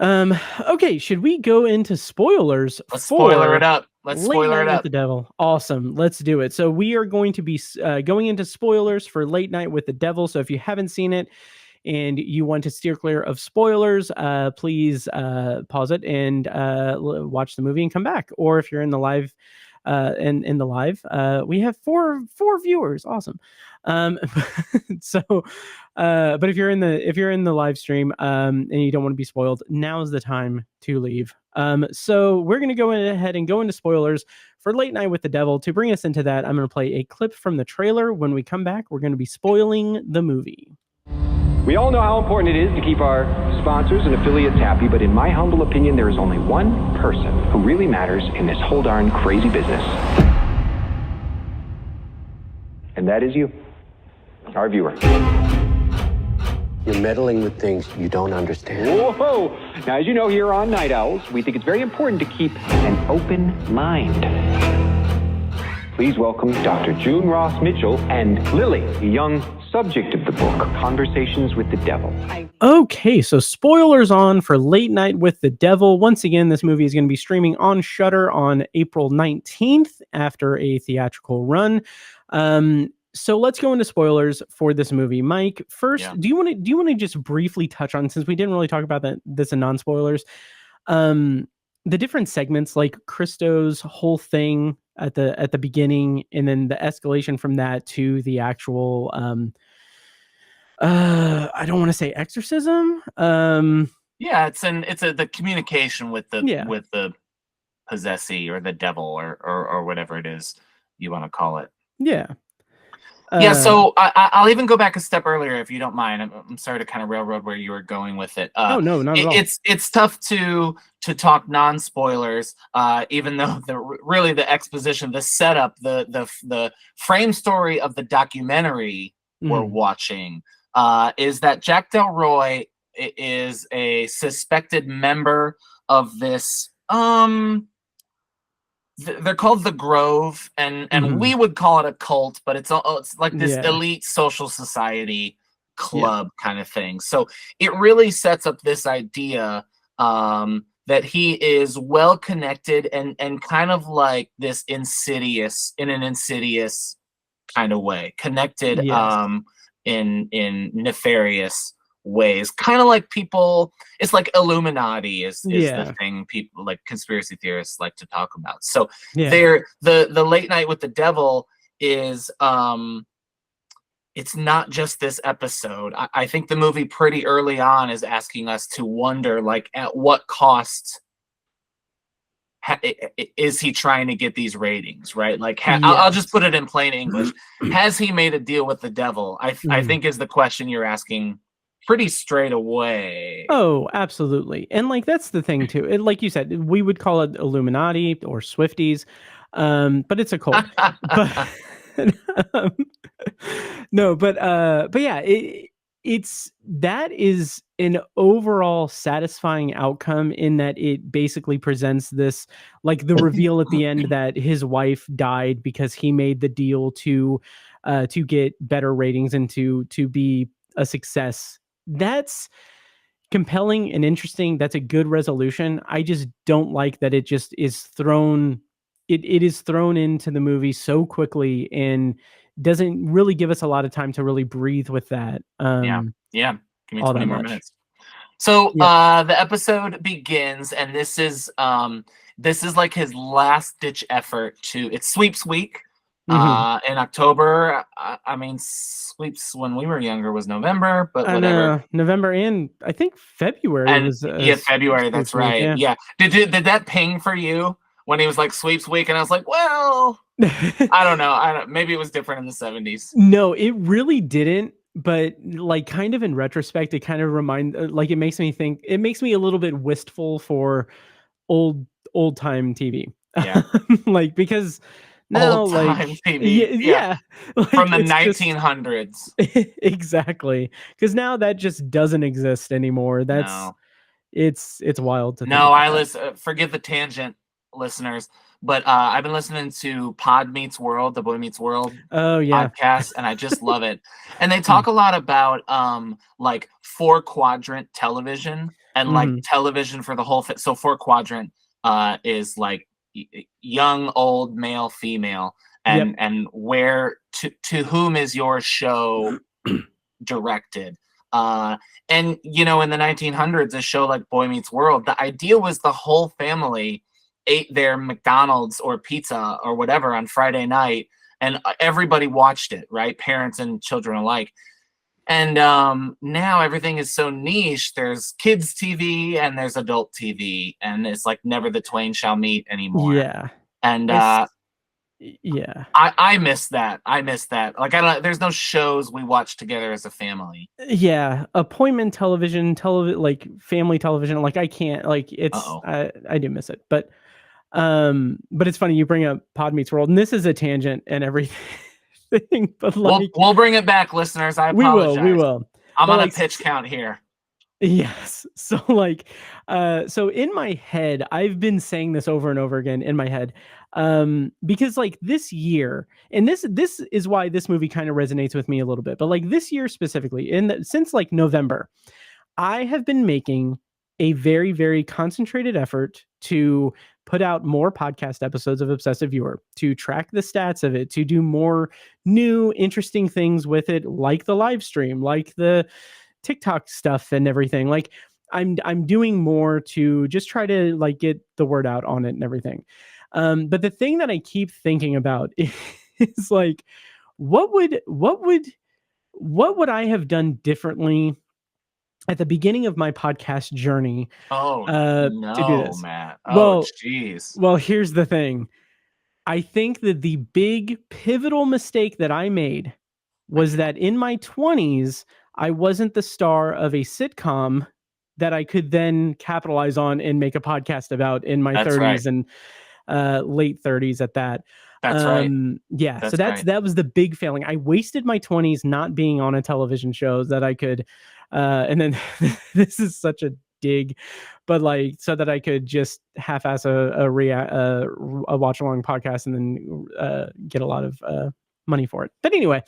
S2: Okay, should we go into spoilers
S1: Let's spoiler
S2: for
S1: it up. Let's
S2: Late
S1: spoiler
S2: Night
S1: it
S2: with
S1: up.
S2: the Devil? Awesome. Let's do it. So we are going to be going into spoilers for Late Night with the Devil. So if you haven't seen it and you want to steer clear of spoilers, please pause it and watch the movie and come back. Or if you're in the live, in the live, we have four viewers. Awesome. So, but if you're in the live stream, and you don't want to be spoiled, now's the time to leave. So we're gonna go ahead and go into spoilers for Late Night with the Devil. To bring us into that, I'm gonna play a clip from the trailer. When we come back, we're gonna be spoiling the movie.
S3: We all know how important it is to keep our sponsors and affiliates happy, but in my humble opinion, there is only one person who really matters in this whole darn crazy business. And that is you, our viewer.
S4: You're meddling with things you don't understand.
S3: Whoa! Now, as you know, here on Night Owls, we think it's very important to keep an open mind. Please welcome Dr. June Ross Mitchell and Lilly, the young subject of the book, Conversations with the Devil.
S2: Okay, so spoilers on for Late Night with the Devil. Once again, this movie is going to be streaming on Shudder on April 19th after a theatrical run. So let's go into spoilers for this movie. Mike, first, do you want to just briefly touch on, since we didn't really talk about this in non-spoilers, the different segments, like Christou's whole thing at the beginning, and then the escalation from that to the actual I don't want to say exorcism.
S1: It's the communication with the possessee or the devil or whatever it is you want to call it.
S2: Yeah.
S1: So I'll even go back a step earlier if you don't mind. I'm sorry to kind of railroad where you were going with it.
S2: No, not at all.
S1: It's tough to talk non-spoilers, even though the exposition, the setup, the frame story of the documentary we're watching is that Jack Delroy is a suspected member of this. They're called the Grove, and we would call it a cult, but it's like this elite social society club kind of thing. So it really sets up this idea that he is well connected and kind of like this in an insidious kind of way, connected in nefarious ways, kind of like people. It's like Illuminati is the thing people like conspiracy theorists like to talk about. So the Late Night with the Devil is it's not just this episode. I think the movie pretty early on is asking us to wonder, like, at what cost is he trying to get these ratings, right? Like, I'll just put it in plain English. Has he made a deal with the devil? I think is the question you're asking pretty straight away.
S2: Oh, absolutely. And like, that's the thing too. Like you said, we would call it Illuminati or Swifties, but it's a cult. But yeah, that is an overall satisfying outcome in that it basically presents this, like, the reveal at the end that his wife died because he made the deal to get better ratings and to be a success. That's compelling and interesting. That's a good resolution. I just don't like that it just is thrown. It is thrown into the movie so quickly and doesn't really give us a lot of time to really breathe with that.
S1: Give me 20 more minutes. So the episode begins, and this is like his last ditch effort it's sweeps week. In October. I mean, sweeps when we were younger was November, but whatever.
S2: November and I think February was.
S1: February. That's right. Yeah. Did that ping for you when he was like sweeps week? And I was like, well, I don't know. Maybe it was different in the 70s.
S2: No, it really didn't. But like, kind of in retrospect, it kind of it makes me think. It makes me a little bit wistful for old time TV.
S1: Yeah.
S2: Like, because.
S1: No, like
S2: TV.
S1: Like, from the 1900s.
S2: Exactly, because now that just doesn't exist anymore. It's wild to think about.
S1: Forgive the tangent, listeners, but I've been listening to Pod Meets World, the Boy Meets World podcast, and I just love it. And they talk a lot about like 4-quadrant television. and like television for the whole so 4-quadrant is like young, old, male, female, and where to whom is your show directed. And you know, in the 1900s, a show like Boy Meets World, the idea was the whole family ate their McDonald's or pizza or whatever on Friday night, and everybody watched it, right? Parents and children alike. And now everything is so niche. There's kids TV and there's adult TV, and it's like never the twain shall meet anymore.
S2: Yeah.
S1: And
S2: yeah,
S1: I miss that. I miss that. Like, there's no shows we watch together as a family.
S2: Yeah, appointment television, like family television. Like I can't. Like it's. I do miss it, but it's funny you bring up Pod Meets World, and this is a tangent and everything. But like,
S1: we'll bring it back, listeners. I apologize.
S2: We will.
S1: I'm on a pitch count here.
S2: Yes. So like, so in my head, I've been saying this over and over again in my head, because like this year, and this is why this movie kind of resonates with me a little bit, but like this year specifically, since like November, I have been making a very, very concentrated effort to put out more podcast episodes of Obsessive Viewer, to track the stats of it, to do more new, interesting things with it, like the live stream, like the TikTok stuff and everything. Like I'm doing more to just try to like get the word out on it and everything. But the thing that I keep thinking about is like, what would I have done differently at the beginning of my podcast journey?
S1: No,
S2: to do this,
S1: Matt. Oh, jeez.
S2: Well, here's the thing. I think that the big pivotal mistake that I made was that in my 20s, I wasn't the star of a sitcom that I could then capitalize on and make a podcast about in my 30s and late 30s at that.
S1: That's right.
S2: Yeah. So that was the big failing. I wasted my 20s not being on a television show that I could, and then this is such a dig, but like, so that I could just half-ass a watch along podcast and then get a lot of money for it. But anyway,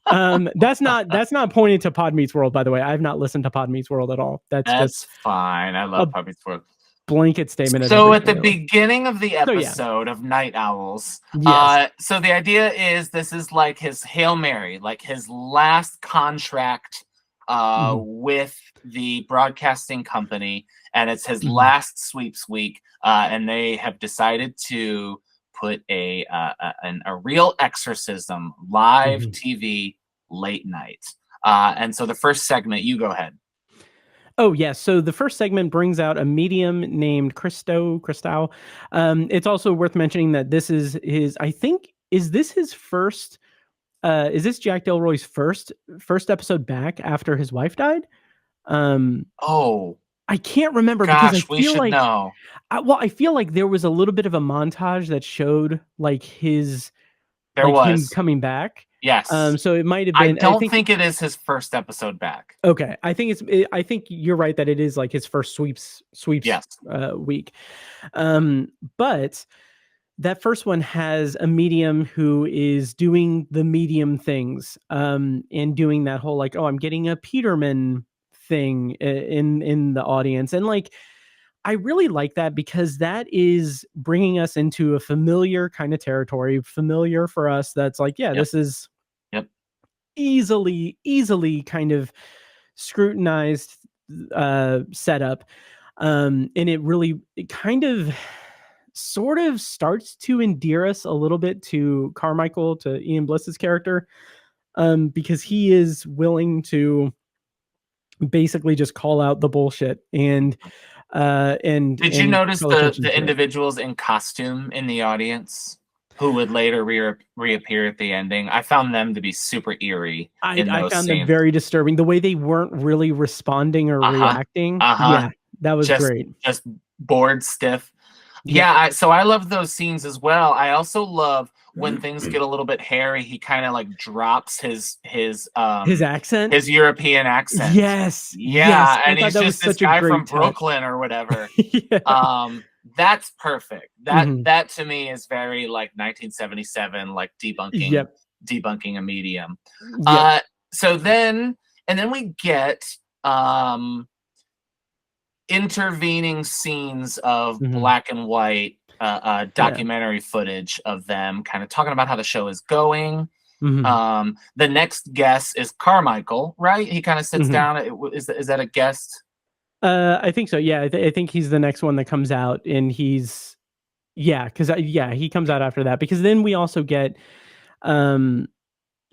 S2: that's not pointed to Pod Meets World, by the way. I've not listened to Pod Meets World at all. That's just
S1: fine. I love Pod Meets World.
S2: Blanket statement.
S1: So at the beginning of the episode of Night Owls, so the idea is this is like his Hail Mary, like his last contract with the broadcasting company, and it's his last sweeps week, and they have decided to put a real exorcism, live TV, late night. And so the first segment, you go ahead.
S2: Oh, yes. So the first segment brings out a medium named Christou. It's also worth mentioning that this is his, I think, is this his first, is this Jack Delroy's first episode back after his wife died? I can't remember.
S1: Gosh,
S2: because I feel like,
S1: know.
S2: I feel like there was a little bit of a montage that showed like his, him coming back.
S1: Yes.
S2: So it might have been.
S1: I think it is his first episode back.
S2: Okay, I think I think you're right that it is like his first sweeps
S1: yes.
S2: Week. But that first one has a medium who is doing the medium things, and doing that whole like, oh, I'm getting a Peterman thing in the audience, and like, I really like that because that is bringing us into a familiar kind of territory, familiar for us. That's like, this is easily kind of scrutinized setup. And it kind of sort of starts to endear us a little bit to Carmichael, to Ian Bliss's character, because he is willing to basically just call out the bullshit. And did
S1: you notice the individuals in costume in the audience who would later reappear at the ending? I found them to be super eerie. I found them very disturbing. The way they weren't really responding or reacting.
S2: Yeah, that was great.
S1: Just bored stiff. So I love those scenes as well. I also love when things get a little bit hairy, he kind of like drops his
S2: accent,
S1: his European accent.
S2: Yes.
S1: And he's just this guy from Brooklyn or whatever. That's perfect. That to me is very like 1977, like debunking a medium. So then we get intervening scenes of
S2: Mhm.
S1: black and white documentary footage of them kind of talking about how the show is going.
S2: Mhm.
S1: The next guest is Carmichael, right? He kind of sits
S2: Mhm.
S1: down. Is that a guest?
S2: I think so. Yeah, I think he's the next one that comes out, and he's because he comes out after that, because then we also get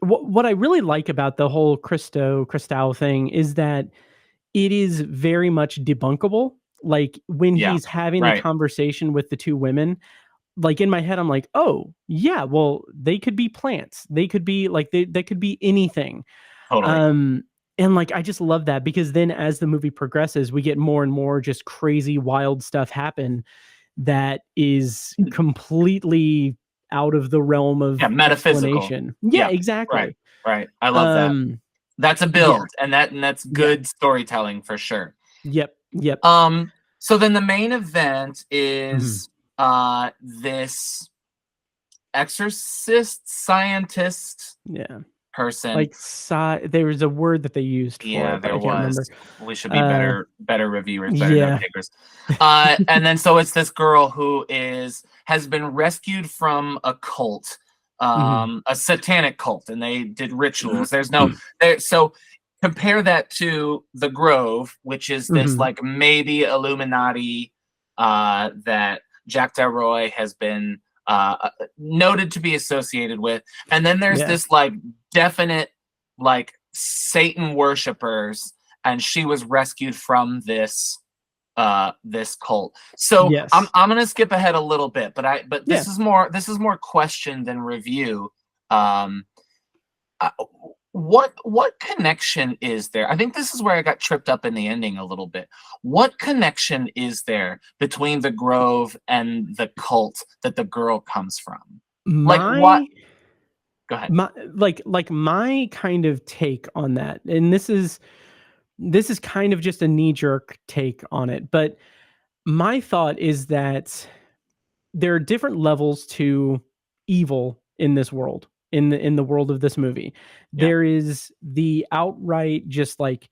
S2: what I really like about the whole Christou thing is that it is very much debunkable. Like when
S1: Yeah,
S2: he's having the
S1: right.
S2: conversation with the two women, like in my head, I'm like, oh yeah, well they could be plants. They could be like they could be anything.
S1: Totally.
S2: And like I just love that, because then as the movie progresses, we get more and more just crazy, wild stuff happen that is completely out of the realm of
S1: metaphysical.
S2: explanation. Yeah,
S1: Right,
S2: exactly.
S1: right. I love that. That's a build, and that's good storytelling for sure.
S2: Yep.
S1: So then the main event
S2: Mhm.
S1: is this exorcist scientist
S2: Yeah.
S1: person.
S2: Like there was a word that they used for it, but
S1: There
S2: I can't remember.
S1: was. We should be better reviewers, better
S2: Yeah.
S1: note takers. And then so it's this girl who has been rescued from a cult,
S2: Mhm.
S1: a satanic cult, and they did rituals. There's no there. So compare that to the Grove, which is this
S2: Mhm.
S1: like maybe Illuminati that Jack Delroy has been noted to be associated with, and then there's this like definite like Satan worshippers, and she was rescued from this cult. So
S2: Yes.
S1: I'm gonna skip ahead a little bit, but this is more question than review. What connection is there? I think this is where I got tripped up in the ending a little bit. What connection is there between the Grove and the cult that the girl comes from? Like what? Go ahead.
S2: My kind of take on that, and this is kind of just a knee-jerk take on it, but my thought is that there are different levels to evil in this world, in the world of this movie.
S1: Yeah.
S2: There is the outright just like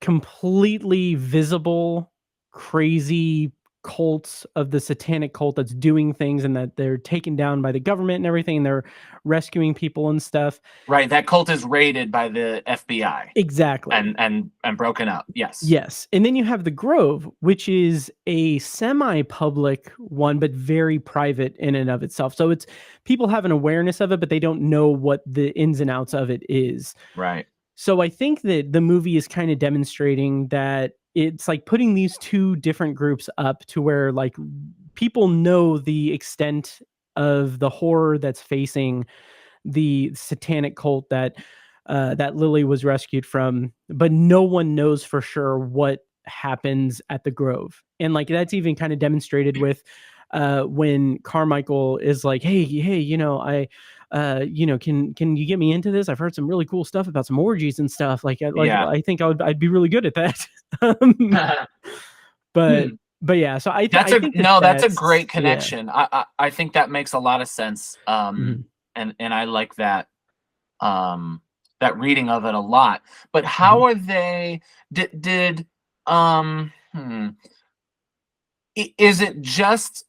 S2: completely visible, crazy cults of the satanic cult that's doing things, and that they're taken down by the government and everything, and they're rescuing people and stuff.
S1: Right, that cult is raided by the FBI.
S2: Exactly.
S1: And broken up. Yes.
S2: Yes. And then you have the Grove, which is a semi-public one, but very private in and of itself. So it's people have an awareness of it, but they don't know what the ins and outs of it is.
S1: Right.
S2: So I think that the movie is kind of demonstrating that it's like putting these two different groups up to where like people know the extent of the horror that's facing the satanic cult that Lilly was rescued from, but no one knows for sure what happens at the Grove. And like that's even kind of demonstrated with when Carmichael is like, hey, I can you get me into this? I've heard some really cool stuff about some orgies and stuff. I think I'd be really good at that. But yeah, so I think
S1: that's a great connection.
S2: Yeah.
S1: I think that makes a lot of sense. And I like that that reading of it a lot. But how are they is it just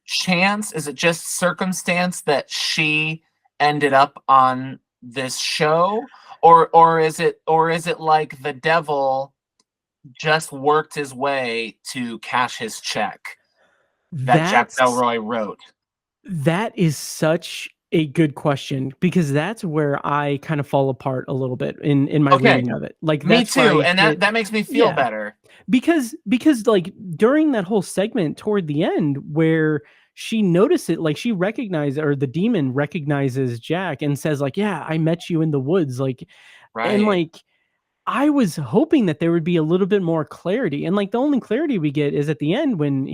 S1: chance? Is it just circumstance that she ended up on this show? Or is it like the devil just worked his way to cash his check that Jack Delroy wrote?
S2: That is such a good question, because that's where I kind of fall apart a little bit in my reading of it. Like
S1: me too, and that makes me feel better.
S2: Because like during that whole segment toward the end where she noticed it, like she recognized, or the demon recognizes Jack and says like, yeah, I met you in the woods. Like, right. And like, I was hoping that there would be a little bit more clarity. And like the only clarity we get is at the end when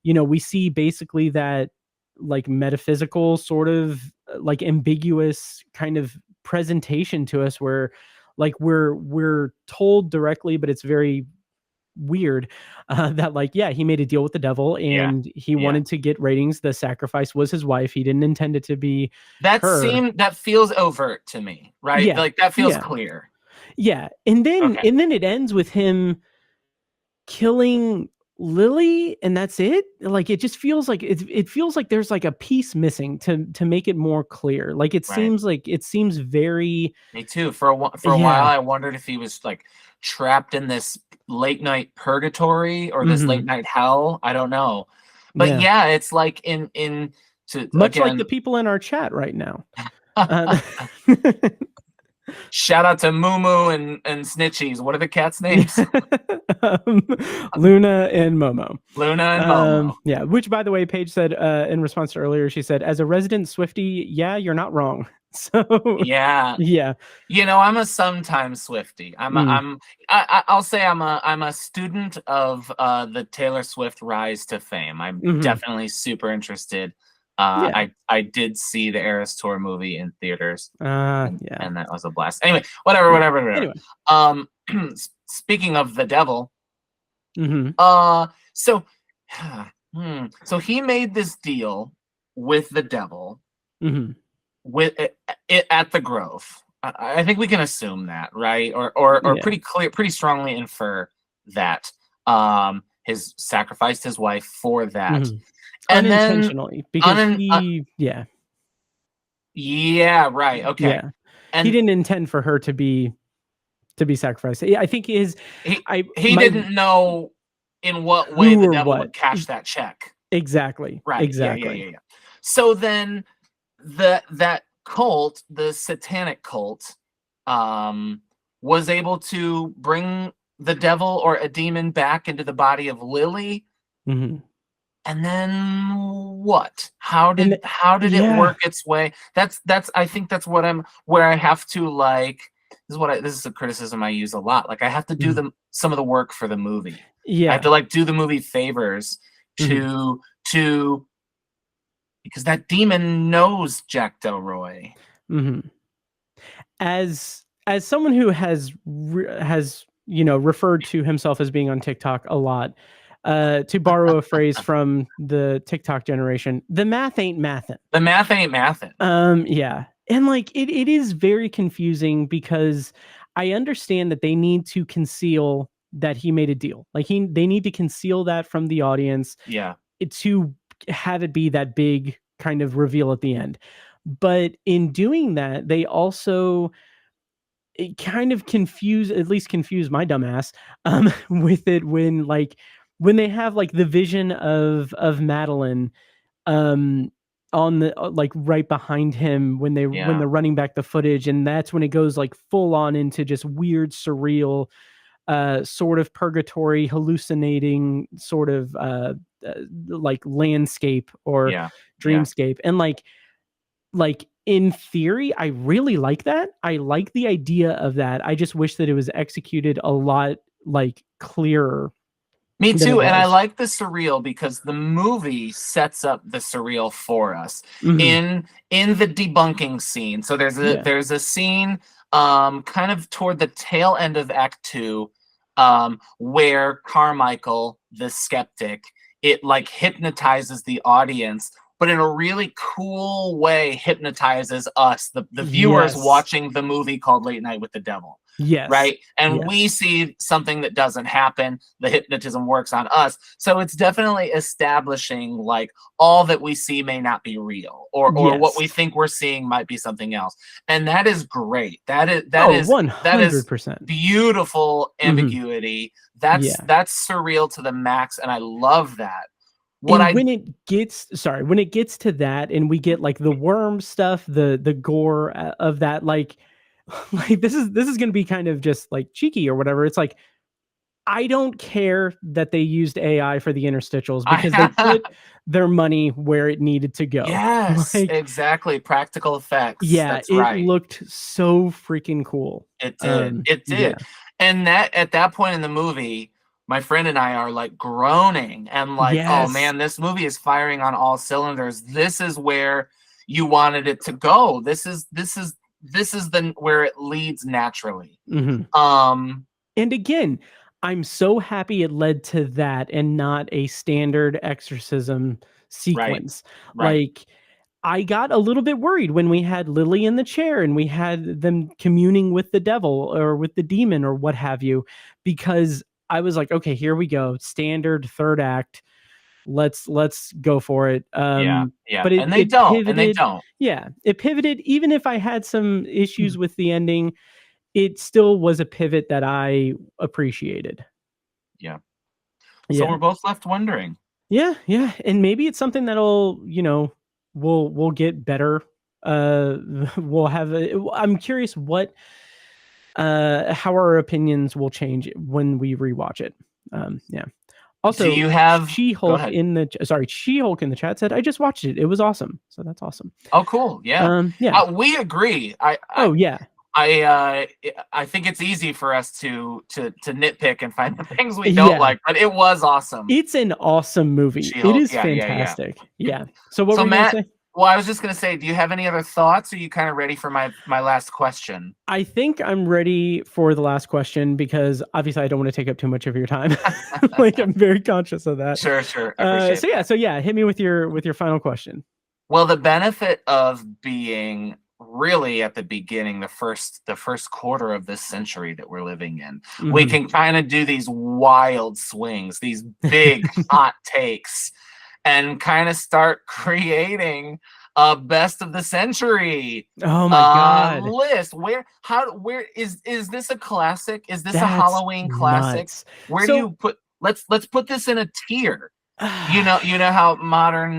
S2: we see basically that like metaphysical sort of like ambiguous kind of presentation to us where like we're told directly, but it's very weird that like, yeah, he made a deal with the devil and he wanted to get ratings. The sacrifice was his wife. He didn't intend it to be her.
S1: That feels overt to me, right?
S2: Yeah.
S1: Like that feels clear.
S2: Yeah. And then it ends with him killing Lilly, and that's it. Like it just feels like it feels like there's like a piece missing to make it more clear. Like it seems very.
S1: Me too. For a while, I wondered if he was like trapped in this late night purgatory or this late night hell. I don't know, but yeah, it's like
S2: much like the people in our chat right now.
S1: Shout out to Moo and Snitchies. What are the cats' names?
S2: Luna and Momo.
S1: Luna and Momo.
S2: Yeah, which, by the way, Paige said in response to earlier, she said, as a resident Swiftie, yeah, you're not wrong. So
S1: yeah. You know, I'm a sometimes Swiftie. I'll say I'm a student of the Taylor Swift rise to fame. I'm definitely super interested. I did see the Eras Tour movie in theaters. And that was a blast. Anyway, whatever. Anyway. Speaking of the devil, so he made this deal with the devil with it at the Grove. I think we can assume that, right? Or pretty strongly infer that his sacrificed his wife for that. And
S2: unintentionally, because
S1: right, okay.
S2: Yeah. And he didn't intend for her to be sacrificed. I think he
S1: didn't know in what way the devil would cash that check.
S2: Exactly.
S1: Right.
S2: Exactly.
S1: Yeah. So then that cult, the satanic cult, was able to bring the devil or a demon back into the body of Lilly. And then what? How did it work its way? That's I think that's where I have to like. This is a criticism I use a lot. Like I have to do some of the work for the movie. Yeah, I have to like do the movie favors to because that demon knows Jack Delroy.
S2: As someone who has referred to himself as being on TikTok a lot. To borrow a phrase from the TikTok generation, the math ain't mathin'.
S1: The math ain't mathin'.
S2: Yeah. And like it is very confusing because I understand that they need to conceal that he made a deal. Like they need to conceal that from the audience.
S1: Yeah.
S2: To have it be that big kind of reveal at the end. But in doing that, they also kind of confuse my dumbass with it when they have like the vision of Madeline on the like right behind him when they're running back the footage, and that's when it goes like full on into just weird surreal sort of purgatory hallucinating sort of like landscape or dreamscape. And like in theory I really like that. I like the idea of that. I just wish that it was executed a lot like clearer.
S1: Me too, and I like the surreal because the movie sets up the surreal for us in the debunking scene. So there's a scene kind of toward the tail end of Act 2 where Carmichael, the skeptic, it like hypnotizes the audience, but in a really cool way hypnotizes us, the viewers watching the movie called Late Night with the Devil.
S2: Yes.
S1: Right. And we see something that doesn't happen. The hypnotism works on us. So it's definitely establishing like all that we see may not be real or what we think we're seeing might be something else. And that is great. That is 100%. Beautiful ambiguity. That's surreal to the max. And I love that.
S2: When it gets to that and we get like the worm stuff, the gore of that, like this is going to be kind of just like cheeky or whatever. It's like, I don't care that they used AI for the interstitials because they put their money where it needed to go.
S1: Yes, exactly. Practical effects.
S2: Yeah,
S1: that's right.
S2: It looked so freaking cool.
S1: It did. It did. Yeah. And that at that point in the movie, my friend and I are like groaning and like, oh man, this movie is firing on all cylinders. This is where you wanted it to go. This is where it leads naturally. And
S2: again, I'm so happy it led to that and not a standard exorcism sequence. Right. Like I got a little bit worried when we had Lilly in the chair and we had them communing with the devil or with the demon or what have you, because I was like, okay, here we go, standard third act. Let's go for it.
S1: Yeah.
S2: But it
S1: Pivoted.
S2: And they don't. Yeah, it pivoted. Even if I had some issues with the ending, it still was a pivot that I appreciated.
S1: Yeah. So we're both left wondering.
S2: Yeah, and maybe it's something that'll, we'll get better. We'll have. I'm curious how our opinions will change when we rewatch it. Yeah. Also,
S1: do you have
S2: She-Hulk in the chat said, I just watched it. It was awesome. So that's awesome.
S1: Oh, cool. Yeah. We agree. I think it's easy for us to nitpick and find the things we don't like, but it was awesome.
S2: It's an awesome movie.
S1: She-Hulk.
S2: It is fantastic. Yeah. So what were you
S1: Matt,
S2: going to say?
S1: Well, I was just going to say, do you have any other thoughts? Or are you kind of ready for my last question? I
S2: think I'm ready for the last question because obviously I don't want to take up too much of your time. I'm very conscious of that.
S1: Sure.
S2: So hit me with your final question.
S1: Well, the benefit of being really at the beginning, the first quarter of this century that we're living in, we can kind of do these wild swings, these big hot takes, and kind of start creating a best of the century.
S2: Oh my God.
S1: List. Where is this a classic? Is this a Halloween classic?
S2: Nuts.
S1: Where do you put, let's put this in a tier. You know how modern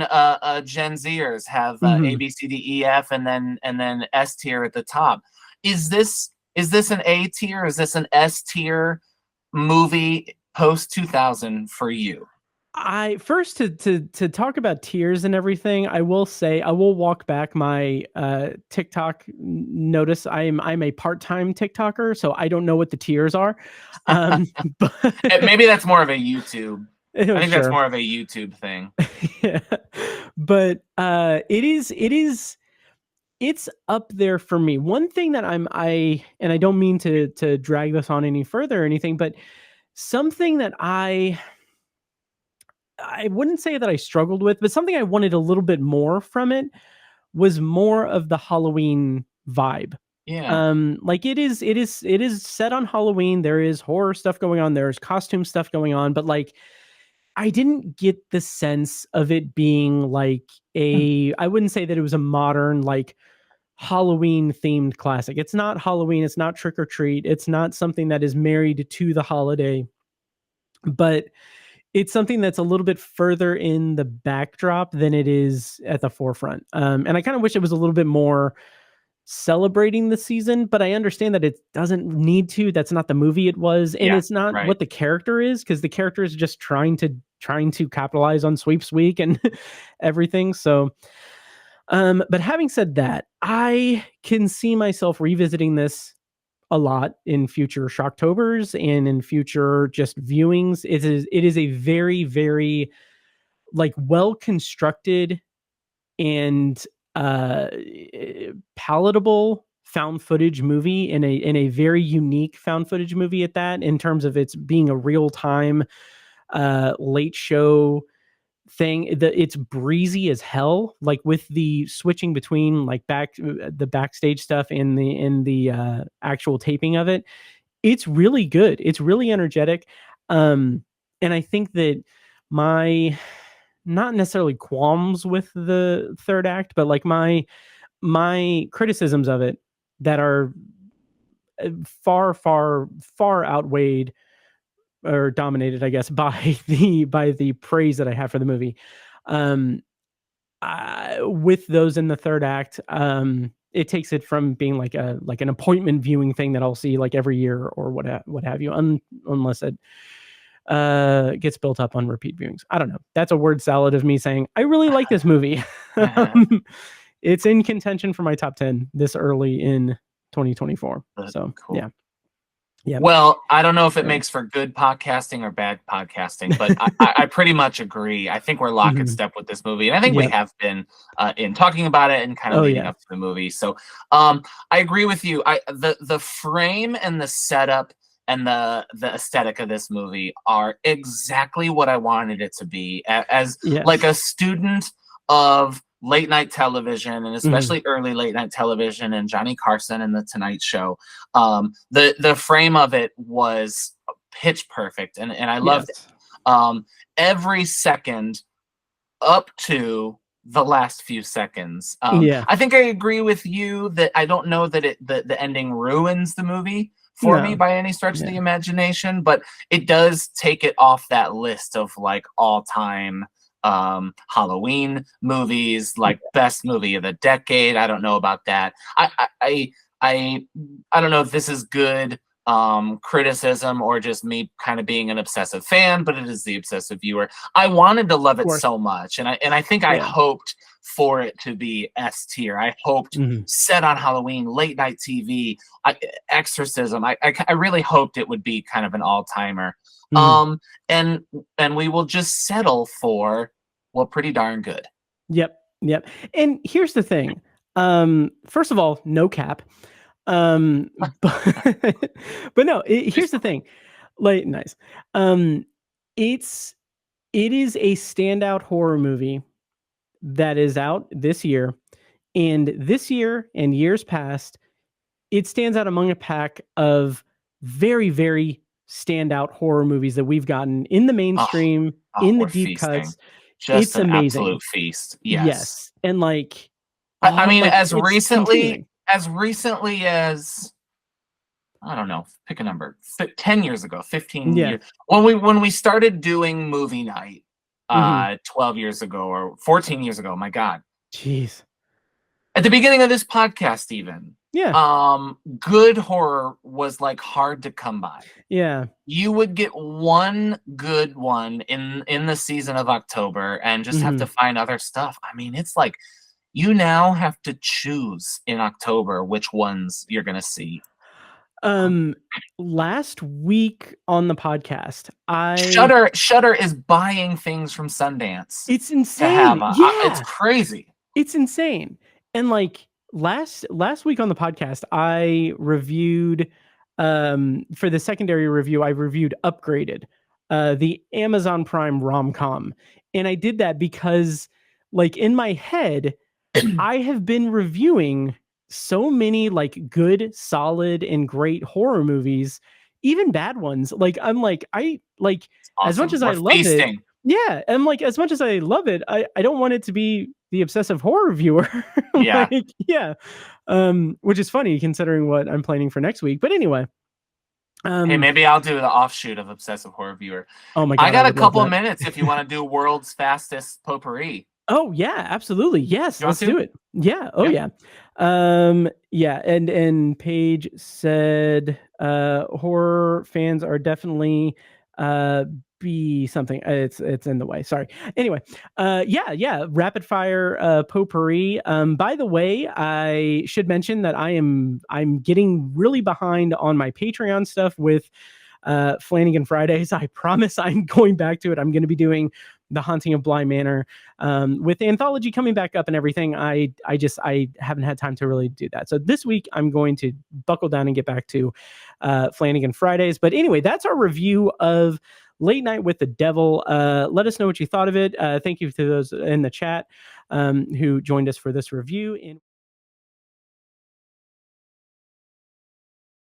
S1: Gen Zers have A, B, C, D, E, F, and then S tier at the top. Is this an A tier? Is this an S tier movie post 2000 for you?
S2: I first to talk about tiers and everything, I will say I will walk back my TikTok notice. I'm a part-time TikToker, so I don't know what the tiers are. But
S1: maybe that's more of a YouTube. I think that's more of a YouTube thing.
S2: Yeah. But it's up there for me. One thing that I don't mean to drag this on any further or anything, but something that I wouldn't say that I struggled with, but something I wanted a little bit more from it was more of the Halloween vibe.
S1: Yeah.
S2: It is set on Halloween. There is horror stuff going on. There's costume stuff going on, but I didn't get the sense of it being I wouldn't say that it was a modern Halloween themed classic. It's not Halloween. It's not Trick or Treat. It's not something that is married to the holiday, but it's something that's a little bit further in the backdrop than it is at the forefront. And I kind of wish it was a little bit more celebrating the season, but I understand that it doesn't need to. That's not the movie it was. And it's not what the character is, because the character is just trying to capitalize on Sweeps Week and everything. So, but having said that, I can see myself revisiting this a lot in future Shocktober's and in future just viewings. It is a very, very well constructed and palatable found footage movie in a very unique found footage movie at that, in terms of its being a real time late show thing. It's breezy as hell, with the switching between the backstage stuff and the actual taping of it. It's really good. It's really energetic. And I think that my not necessarily qualms with the third act, but my criticisms of it that are far outweighed or dominated, I guess, by the praise that I have for the movie. With those in the third act, it takes it from being an appointment viewing thing that I'll see every year or what have you, unless it gets built up on repeat viewings. I don't know. That's a word salad of me saying I really like this movie. It's in contention for my top 10 this early in 2024. So cool. Yeah.
S1: Well, I don't know if it makes for good podcasting or bad podcasting, but I pretty much agree. I think we're lock and step with this movie, and I think we have been in talking about it and kind of leading up to the movie. So I agree with you. The frame and the setup and the aesthetic of this movie are exactly what I wanted it to be. As a student of late night television, and especially early late night television, and Johnny Carson and the Tonight Show, the frame of it was pitch perfect, and I loved
S2: Yes.
S1: every second up to the last few seconds.
S2: Yeah.
S1: I think I agree with you that I don't know that the ending ruins the movie for me
S2: No.
S1: by any stretch of
S2: Yeah.
S1: the imagination, but it does take it off that list of like all-time Halloween movies, like best movie of the decade. I don't know about that. I don't know if this is good criticism or just me kind of being an obsessive fan, but it is the obsessive viewer. I wanted to love it
S2: course.
S1: so much, and I think I hoped for it to be S tier. I hoped set on Halloween, late night TV, Exorcism. I really hoped it would be kind of an all-timer. And we will just settle for, well, pretty darn good.
S2: Yep. And here's the thing. First of all, no cap. But no, here's the thing. Like, nice. It is a standout horror movie that is out this year, and this year and years past, it stands out among a pack of very, very standout horror movies that we've gotten in the mainstream, in the deep
S1: feasting.
S2: Cuts.
S1: Just
S2: it's
S1: an
S2: amazing.
S1: Absolute feast. Yes.
S2: And like,
S1: I mean,
S2: like,
S1: as
S2: it's
S1: recently
S2: continuing.
S1: as, I don't know, pick a number, 10 years ago, 15
S2: Yeah.
S1: years, when we started doing movie night, 12 years ago or 14 years ago, my God.
S2: Jeez.
S1: At the beginning of this podcast, even.
S2: Yeah.
S1: Good horror was like hard to come by.
S2: Yeah.
S1: You would get one good one in the season of October and just have to find other stuff. I mean, it's like you now have to choose in October which ones you're going to see.
S2: Last week on the podcast,
S1: Shudder is buying things from Sundance.
S2: It's insane.
S1: It's crazy.
S2: It's insane. And like last week on the podcast, I reviewed for the secondary review, I reviewed Upgraded, the Amazon Prime rom-com. And I did that because like in my head, I have been reviewing so many like good, solid, and great horror movies, even bad ones. Like I'm like, I like
S1: awesome.
S2: As much as I love it. Yeah. I'm like, as much as I love it, I don't want it to be the obsessive horror viewer.
S1: Yeah.
S2: Like, yeah. Which is funny considering what I'm planning for next week. But anyway.
S1: Hey, maybe I'll do the offshoot of obsessive horror viewer.
S2: Oh my God.
S1: I got a couple of minutes if you want to do world's fastest potpourri.
S2: Oh yeah, absolutely. Yes, let's do it. Yeah. Oh yeah. Yeah. And Paige said horror fans are definitely be something. It's in the way. Sorry. Anyway, yeah. Rapid fire potpourri. By the way, I should mention that I'm getting really behind on my Patreon stuff with Flanagan Fridays. I promise I'm going back to it. I'm going to be doing The Haunting of Bly Manor with the anthology coming back up and everything. I haven't had time to really do that. So this week I'm going to buckle down and get back to Flanagan Fridays. But anyway, that's our review of Late Night with the Devil. Let us know what you thought of it. Thank you to those in the chat who joined us for this review.